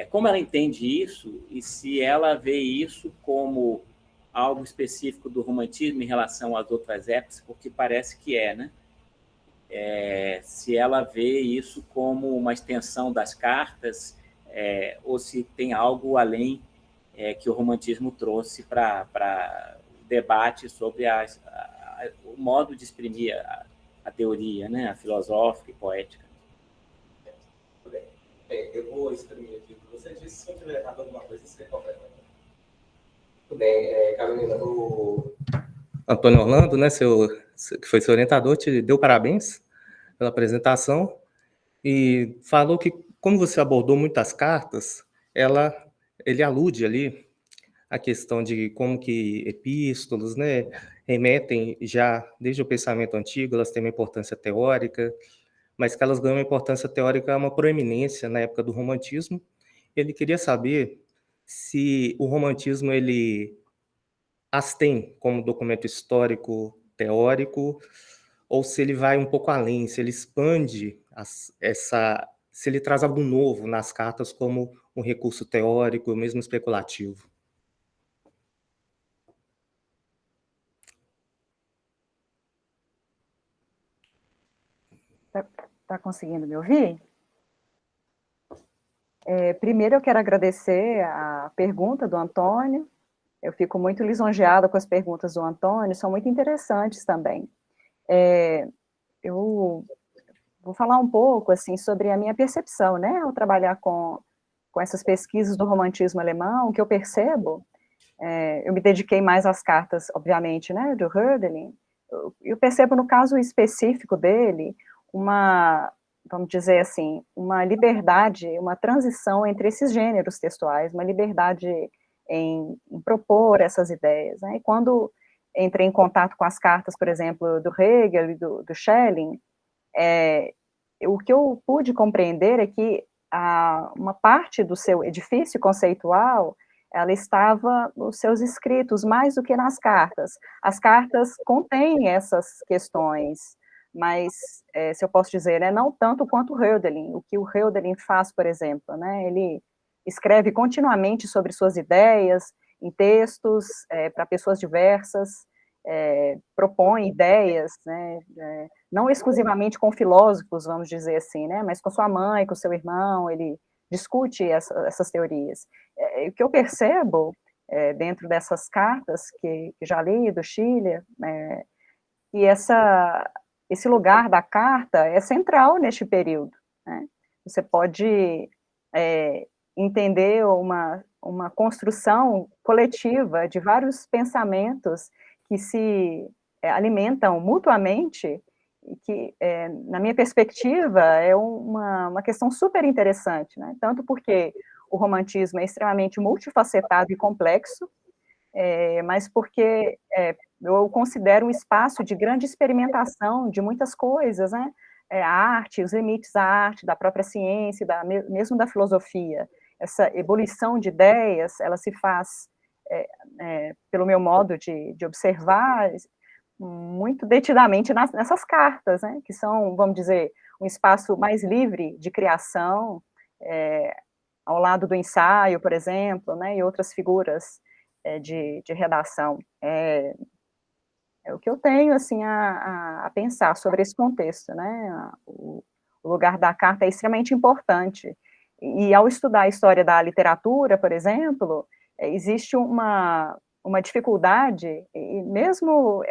Speaker 6: como ela entende isso, e se ela vê isso como algo específico do romantismo em relação às outras épocas, porque parece que né? Se ela vê isso como uma extensão das cartas, ou se tem algo além que o romantismo trouxe para o debate sobre o modo de exprimir a teoria, né? A filosófica e poética.
Speaker 7: Eu vou exprimir aqui para vocês, e se eu tiver errado alguma coisa, você completa. Tudo bem, Carolina,
Speaker 2: Antônio Orlando, né, que foi seu orientador, te deu parabéns pela apresentação e falou que, como você abordou muitas cartas, ele alude ali a questão de como que epístolas, né, remetem já desde o pensamento antigo, elas têm uma importância teórica, mas que elas ganham uma importância teórica, uma proeminência na época do romantismo. Ele queria saber se o romantismo ele as tem como documento histórico teórico, ou se ele vai um pouco além, se ele expande se ele traz algo novo nas cartas como um recurso teórico, mesmo especulativo.
Speaker 1: Tá conseguindo me ouvir? Primeiro eu quero agradecer a pergunta do Antônio. Eu fico muito lisonjeada com as perguntas do Antônio, são muito interessantes também. Eu vou falar um pouco assim, sobre a minha percepção, né, ao trabalhar com essas pesquisas do romantismo alemão, que eu percebo, eu me dediquei mais às cartas, obviamente, né, do Hölderlin, eu percebo no caso específico dele, vamos dizer assim, uma liberdade, uma transição entre esses gêneros textuais, uma liberdade em propor essas ideias, né? E quando entrei em contato com as cartas, por exemplo, do Hegel e do Schelling, o que eu pude compreender é que uma parte do seu edifício conceitual, ela estava nos seus escritos, mais do que nas cartas. As cartas contêm essas questões, mas, se eu posso dizer, não tanto quanto o Hölderlin. O que o Hölderlin faz, por exemplo, né, ele escreve continuamente sobre suas ideias, em textos, para pessoas diversas, propõe ideias, né, não exclusivamente com filósofos, vamos dizer assim, né, mas com sua mãe, com seu irmão, ele discute essas teorias. O que eu percebo dentro dessas cartas que já li, do Schiller, que esse lugar da carta é central neste período, né? Você pode entender uma construção coletiva de vários pensamentos que se alimentam mutuamente, e que, na minha perspectiva, é uma questão super interessante, né? Tanto porque o romantismo é extremamente multifacetado e complexo, mas porque eu considero um espaço de grande experimentação de muitas coisas, né? A arte, os limites da arte, da própria ciência, mesmo da filosofia. Essa ebulição de ideias, ela se faz, pelo meu modo de observar, muito detidamente nessas cartas, né? Que são, vamos dizer, um espaço mais livre de criação, ao lado do ensaio, por exemplo, né, e outras figuras de redação. É o que eu tenho, assim, a pensar sobre esse contexto, né, o lugar da carta é extremamente importante, e ao estudar a história da literatura, por exemplo, existe uma dificuldade, e mesmo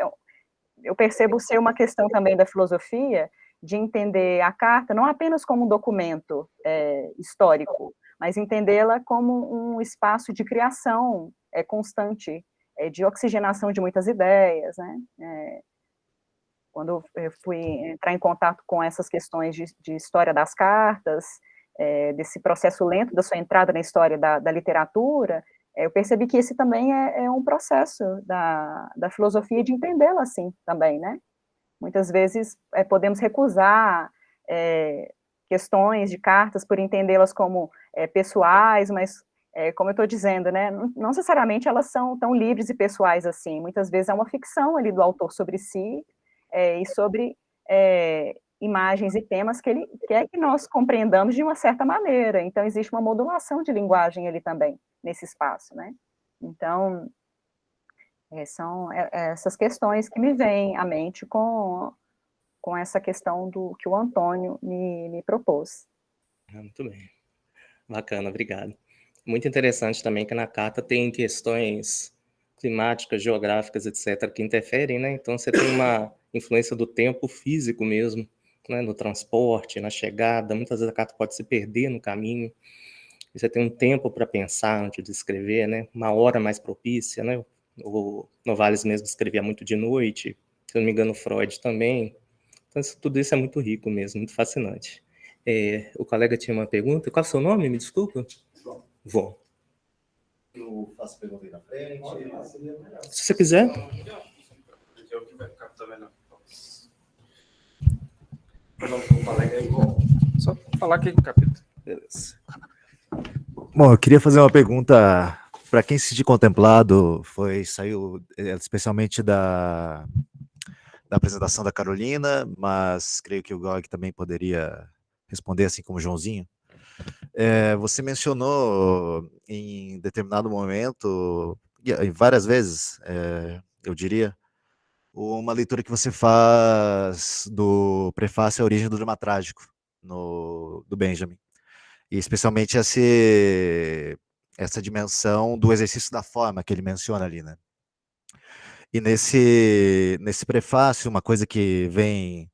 Speaker 1: eu percebo ser uma questão também da filosofia, de entender a carta não apenas como um documento histórico, mas entendê-la como um espaço de criação constante, de oxigenação de muitas ideias, né? Quando eu fui entrar em contato com essas questões de história das cartas, desse processo lento da sua entrada na história da literatura, eu percebi que esse também é um processo da filosofia de entendê-la assim também, né? Muitas vezes podemos recusar questões de cartas por entendê-las como pessoais, mas como eu estou dizendo, né, não necessariamente elas são tão livres e pessoais assim, muitas vezes é uma ficção ali do autor sobre si, e sobre imagens e temas que ele quer que nós compreendamos de uma certa maneira, então existe uma modulação de linguagem ali também, nesse espaço, né, então são essas questões que me vêm à mente com essa questão do que o Antônio me propôs.
Speaker 2: Muito bem. Bacana, obrigado. Muito interessante também que na carta tem questões climáticas, geográficas, etc., que interferem, né? Então você tem uma influência do tempo físico mesmo, né? No transporte, na chegada, muitas vezes a carta pode se perder no caminho, e você tem um tempo para pensar antes de escrever, né? Uma hora mais propícia, né? O Novalis mesmo escrevia muito de noite, se eu não me engano, Freud também. Então tudo isso é muito rico mesmo, muito fascinante. O colega tinha uma pergunta. Qual é o seu nome? Me desculpa. Vou.
Speaker 5: Eu faço pergunta aí na frente.
Speaker 2: Se você quiser.
Speaker 7: O colega é igual.
Speaker 8: Só falar aqui com o capítulo.
Speaker 2: Beleza.
Speaker 9: Bom, eu queria fazer uma pergunta para quem se sentiu contemplado, saiu especialmente da apresentação da Carolina, mas creio que o Gog também poderia responder, assim como o Joãozinho. Você mencionou em determinado momento, e várias vezes, eu diria, uma leitura que você faz do prefácio A Origem do Drama Trágico, do Benjamin. E especialmente essa dimensão do exercício da forma que ele menciona ali, né? E nesse prefácio, uma coisa que vem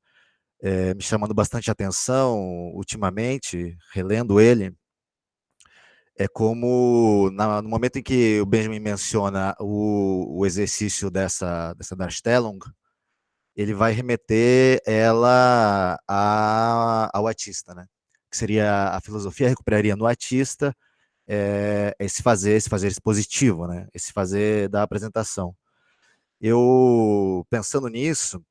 Speaker 9: me chamando bastante atenção ultimamente, relendo ele, é como no momento em que o Benjamin menciona o exercício dessa Darstellung, ele vai remeter ela ao artista, né? Que seria a filosofia recuperaria no artista esse fazer expositivo, né? Esse fazer da apresentação. Eu, pensando nisso,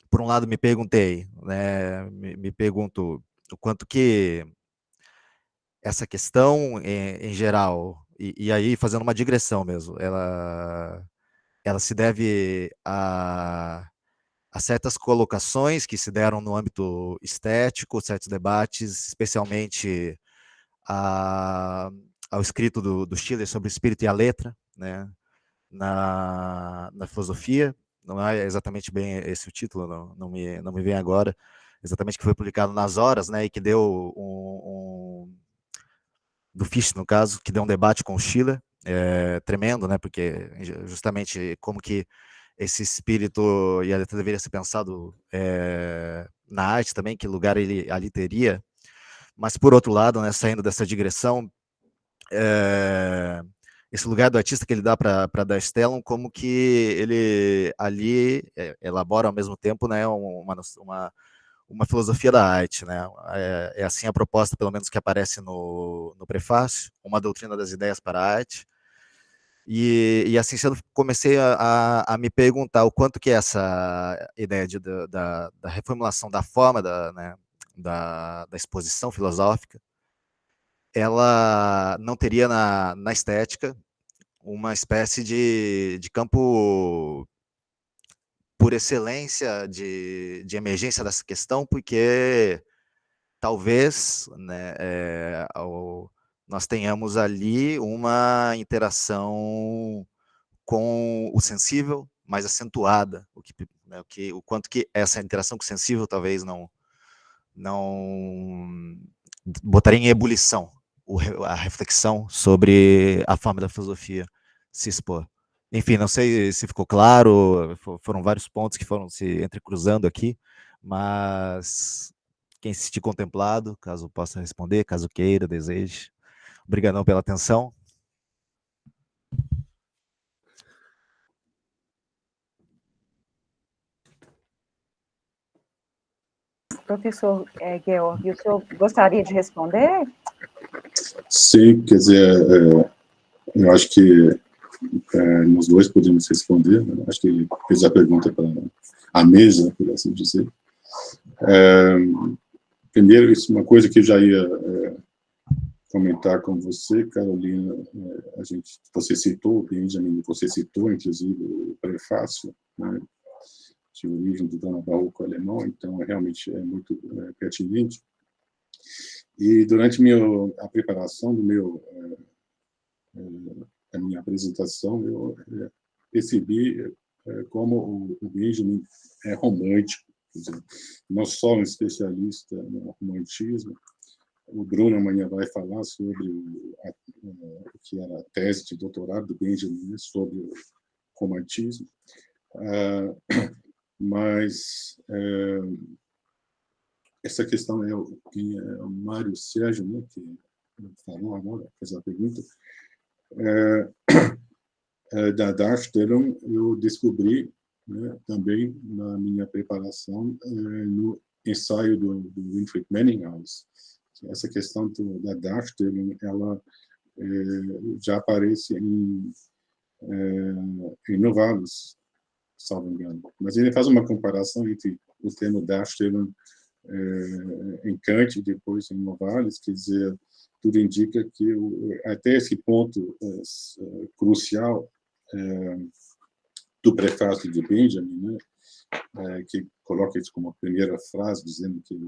Speaker 9: por um lado me perguntei, né? Me pergunto o quanto que essa questão, em geral, e aí fazendo uma digressão mesmo, ela se deve a certas colocações que se deram no âmbito estético, certos debates, especialmente ao escrito do Schiller sobre o espírito e a letra, né, na filosofia. Não é exatamente bem esse o título, não me vem agora, exatamente, que foi publicado nas Horas, né, e que deu do Fichte, no caso, que deu um debate com o Schiller, tremendo, né, porque justamente como que esse espírito e a letra deveria ser pensado na arte também, que lugar ele ali teria. Mas, por outro lado, né, saindo dessa digressão, esse lugar do artista que ele dá para Darstellung, como que ele ali elabora ao mesmo tempo, né, uma filosofia da arte, né? É assim a proposta, pelo menos, que aparece no prefácio, uma doutrina das ideias para a arte. E assim sendo, comecei a me perguntar o quanto que essa ideia da reformulação da forma né, da exposição filosófica, ela não teria na estética uma espécie de campo por excelência de emergência dessa questão, porque talvez, né, nós tenhamos ali uma interação com o sensível mais acentuada, o quanto que essa interação com o sensível talvez não botaria em ebulição a reflexão sobre a forma da filosofia se expor. Enfim, não sei se ficou claro, foram vários pontos que foram se entrecruzando aqui, mas quem se sentir contemplado, caso possa responder, caso queira, deseje. Obrigadão pela atenção.
Speaker 1: Professor Georg, o senhor gostaria de responder?
Speaker 3: Sim, quer dizer, eu acho que nós dois podemos responder, né? Acho que ele fez a pergunta para a mesa, por assim dizer. Primeiro, isso é uma coisa que eu já ia comentar com você, Carolina. Você citou o Benjamin, você citou, inclusive, o prefácio, né, de origem do Dona Barroco alemão, então realmente é muito pertinente. E durante a preparação da minha apresentação, eu percebi como o Benjamin é romântico, quer dizer, não só um especialista no romantismo. O Bruno amanhã vai falar sobre o que era a tese de doutorado do Benjamin sobre o romantismo, mas essa questão é o Mário Sérgio, né, que falou agora, fez a pergunta, da Darstellung, eu descobri, né, também na minha preparação no ensaio do Winfried Menninghaus. Essa questão da Darstellung, ela já aparece em Novalis, salvo engano. Mas ele faz uma comparação entre o termo Darstellung em Kant e depois em Novalis, quer dizer, tudo indica que até esse ponto crucial do prefácio de Benjamin, né, que coloca isso como a primeira frase, dizendo que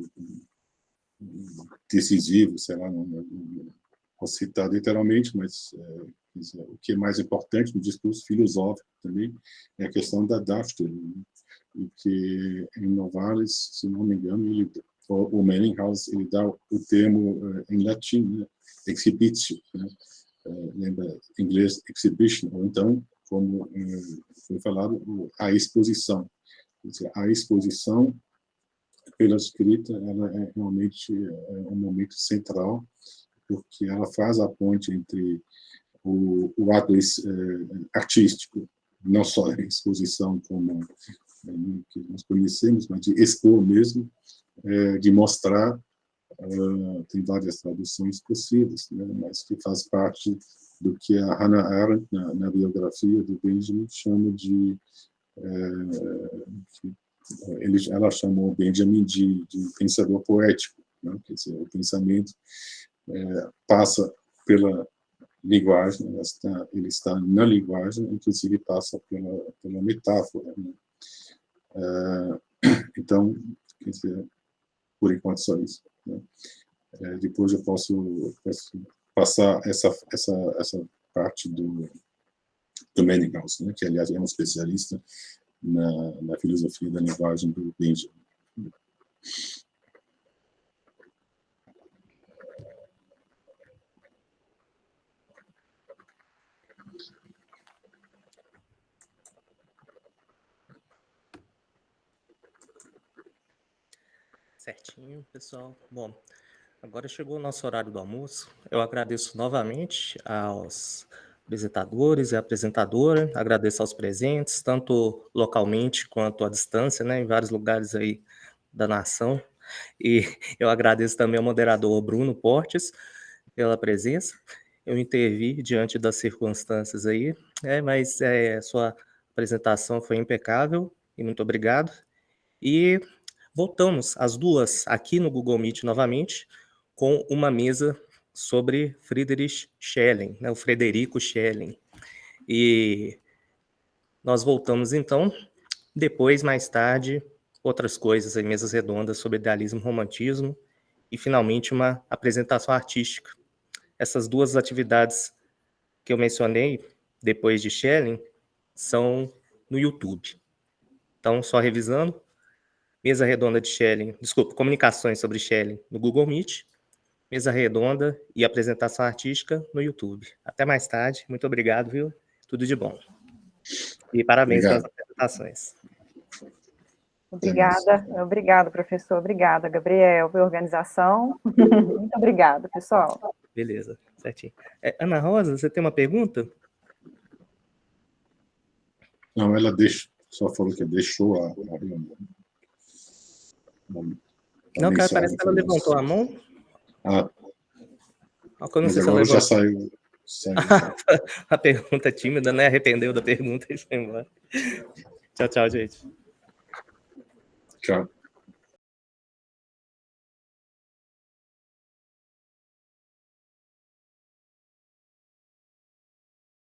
Speaker 3: decisivo, sei lá, não vou citar literalmente, mas o que é mais importante no discurso filosófico também é a questão da Darstellung, né, e que em Novalis, se não me engano, o Menninghaus ele dá o termo em latim, né, exhibitio, né, lembra em inglês exhibition, ou então, como foi falado, a exposição. Quer dizer, a exposição pela escrita, ela é realmente um momento central, porque ela faz a ponte entre o ato artístico, não só a exposição como que nós conhecemos, mas de expor mesmo, de mostrar, tem várias traduções possíveis, né, mas que faz parte do que a Hannah Arendt, na biografia do Benjamin, chama de... ela chamou o Benjamin de pensador poético, né, quer dizer, o pensamento passa pela linguagem, ele está na linguagem, inclusive passa pela metáfora, né. Então, quer dizer, por enquanto só isso, né. Depois eu posso passar essa parte do Menninghaus, né, que aliás é um especialista na filosofia da linguagem do Benjamin.
Speaker 2: Certinho, pessoal. Bom, agora chegou o nosso horário do almoço. Eu agradeço novamente aos apresentadores e apresentadora, agradeço aos presentes, tanto localmente quanto à distância, né, em vários lugares aí da nação. E eu agradeço também ao moderador Bruno Portes pela presença. Eu intervi diante das circunstâncias aí, mas sua apresentação foi impecável e muito obrigado. E voltamos às duas aqui no Google Meet novamente com uma mesa sobre Friedrich Schelling, né, o Frederico Schelling. E nós voltamos então, depois, mais tarde, outras coisas, em mesas redondas sobre idealismo e romantismo, e finalmente uma apresentação artística essas duas atividades que eu mencionei, depois de Schelling, são no YouTube. Então, só revisando, mesa redonda de Schelling, desculpa, comunicações sobre Schelling no Google Meet, mesa redonda e apresentação artística no YouTube. Até mais tarde, muito obrigado, viu? Tudo de bom. E parabéns pelas apresentações.
Speaker 1: Obrigada, professor. Obrigada, Gabriel, pela organização. Muito obrigada, pessoal.
Speaker 2: Beleza, certinho. Ana Rosa, você tem uma pergunta?
Speaker 3: Não, ela só falou que deixou a
Speaker 2: não, cara, parece que ela levantou a mão.
Speaker 3: Mas agora já saiu.
Speaker 2: A pergunta tímida, né? Arrependeu da pergunta e foi embora. Tchau, tchau, gente.
Speaker 3: Tchau.